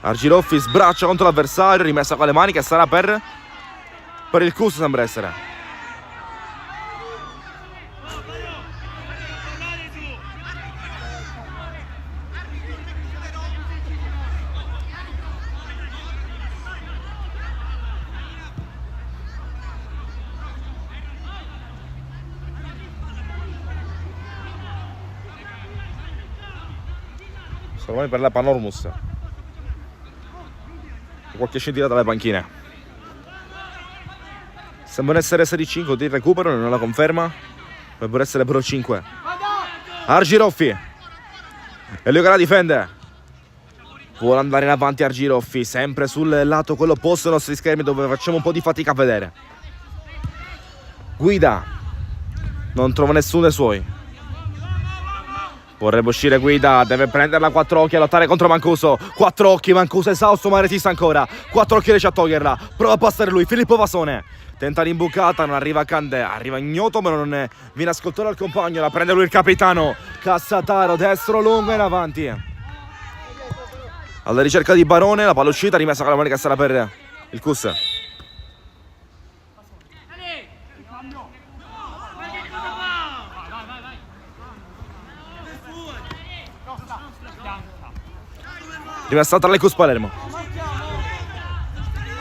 Speaker 1: Argiroffi sbraccia contro l'avversario. Rimessa con le mani che sarà per il Cus, sembra essere. Salvani per la Panormus. Qualche scintilla dalle panchine. Sembrano essere 6-5 di recupero, non la conferma. Dovrebbero essere però 5. Argiroffi. Elio Gara difende. Vuole andare in avanti Argiroffi. Sempre sul lato quello opposto ai nostri schermi dove facciamo un po' di fatica a vedere. Guida. Non trova nessuno dei suoi. Vorrebbe uscire Guida, deve prenderla Quattrocchi a lottare contro Mancuso. Quattrocchi, Mancuso esausto ma resiste ancora. Quattrocchi riesce a toglierla, prova a passare lui, Filippo Fasone. Tenta l'imbucata, non arriva Candè, arriva Ignoto ma non viene ascoltato dal compagno. La prende lui il capitano, Cassataro, destro lungo in avanti. Alla ricerca di Barone, la palla uscita, rimessa con la mano che sarà per il Cus. Rimessa tra l'Ecus Palermo.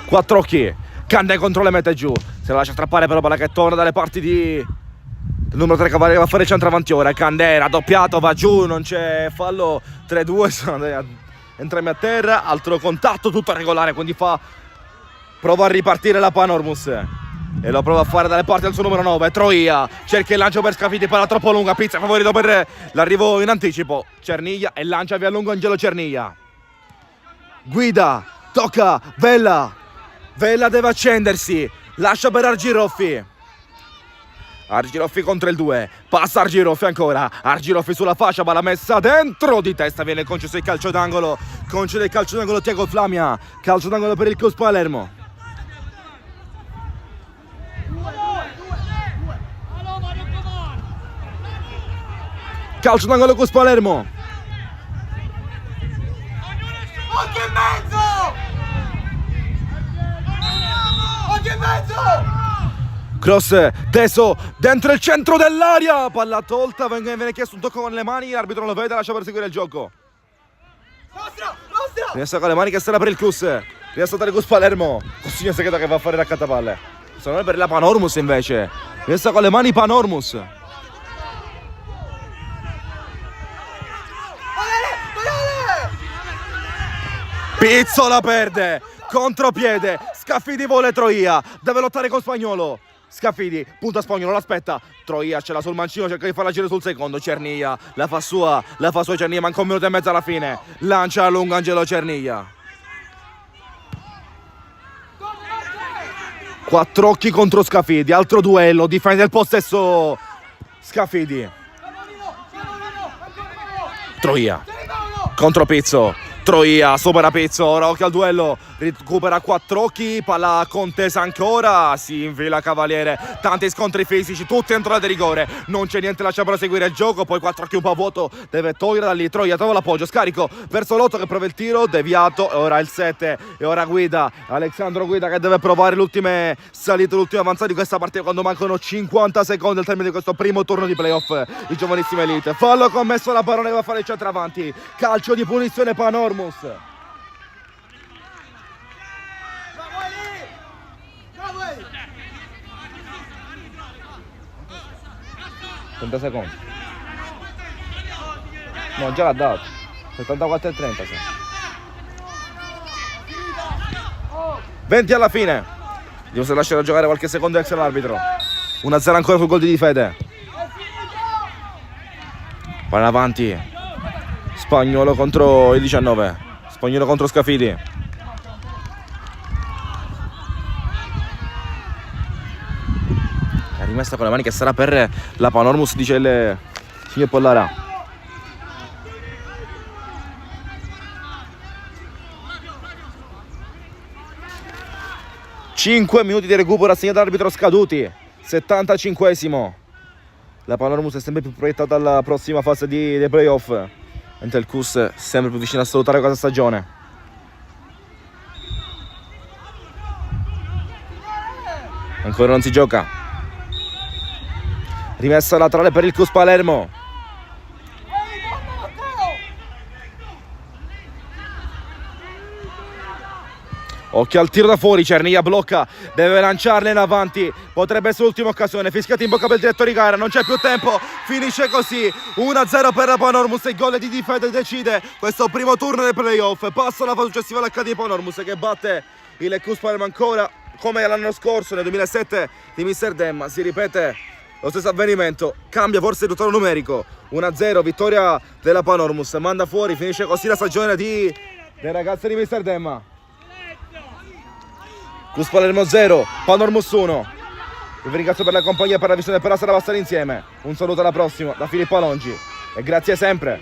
Speaker 1: Quattrocchi. Candè contro le mette giù. Se la lascia strappare però palla che torna dalle parti del numero 3 Cavaliere che va a fare il centravanti ora. Candè raddoppiato, va giù, non c'è fallo. 3-2 sono entrambi a terra. Altro contatto, tutto regolare, quindi prova a ripartire la Panormus. E lo prova a fare dalle parti del suo numero 9. Troia cerca il lancio per Scafidi, palla troppo lunga. Pizza favorito per l'arrivo in anticipo. Cerniglia e lancia via lungo Angelo Cerniglia. Guida, tocca, Vella. Vella deve accendersi. Lascia per Argiroffi. Argiroffi contro il 2. Passa Argiroffi ancora. Argiroffi sulla fascia, palla messa dentro di testa. Viene concesso il calcio d'angolo. Concede il calcio d'angolo Tiago Flamia. Calcio d'angolo per il Cus Palermo. Calcio d'angolo Cus Palermo.
Speaker 2: Occhio in mezzo! Occhio in mezzo!
Speaker 1: Cross teso dentro il centro dell'area. Palla tolta, viene chiesto un tocco con le mani. L'arbitro non lo vede, lascia per seguire il gioco.
Speaker 2: Nostra!
Speaker 1: Rimessa con le mani che sarà per il Cus. Rimessa per il Cus Palermo. Cossigno segreto che va a fare raccattapalle. Sono per la Panormus invece. Rimessa con le mani Panormus. Pizzola perde, contropiede, Scafidi vuole Troia, deve lottare con Spagnolo. Scafidi, punta Spagnolo, l'aspetta. Troia ce l'ha sul mancino, cerca di farla girare sul secondo. Cerniglia, la fa sua Cerniglia, manca un minuto e mezzo alla fine. Lancia a lungo Angelo Cerniglia. Quattrocchi contro Scafidi, altro duello, difende il possesso Scafidi. Troia contro Pizzo. Troia supera Pizzo, ora occhio al duello, recupera quattro occhi, palla contesa ancora, si infila Cavaliere, tanti scontri fisici, tutti entro l'area di rigore, non c'è niente, lascia proseguire il gioco, poi quattro occhi un po' a vuoto, deve togliere da lì, Troia trova l'appoggio, scarico verso l'8 che prova il tiro, deviato, e ora il 7, e ora Guida, Alessandro Guida che deve provare l'ultima salita, l'ultima avanzata di questa partita quando mancano 50 secondi al termine di questo primo turno di playoff di Giovanissima Elite. Fallo commesso la Barone che va a fare il centravanti, calcio di punizione Panormus. 30 secondi. No, già l'ha dato. 74 e 30. 20 alla fine. Devo se lasciare giocare qualche secondo extra l'arbitro. 1-0 ancora sul gol di Di Fede. Palla avanti. Spagnolo contro il 19. Spagnolo contro Scafidi. È rimessa con le mani che sarà per la Panormus, dice il signor Pollara. Cinque minuti di recupero assegnato all'arbitro scaduti. 75esimo. La Panormus è sempre più proiettata alla prossima fase dei playoff, mentre il CUS è sempre più vicino a salutare questa stagione. Ancora non si gioca. Rimessa laterale per il CUS Palermo. Occhio al tiro da fuori, Cerniglia blocca, deve lanciarla in avanti, potrebbe essere l'ultima occasione, fischiato in bocca per il direttore di gara, non c'è più tempo, finisce così, 1-0 per la Panormus, il gol di Di Fede decide questo primo turno dei playoff, passa la fase successiva all'HD di Panormus che batte il CUS Palermo ancora come l'anno scorso, nel 2007 di Mister Demma, si ripete lo stesso avvenimento, cambia forse il ritorno numerico, 1-0, vittoria della Panormus, manda fuori, finisce così la stagione dei ragazzi di Mister Demma. CUS Palermo 0, Panormus 1. Vi ringrazio per la compagnia e per la visione, per la sera passare insieme. Un saluto alla prossima da Filippo Alongi e grazie sempre.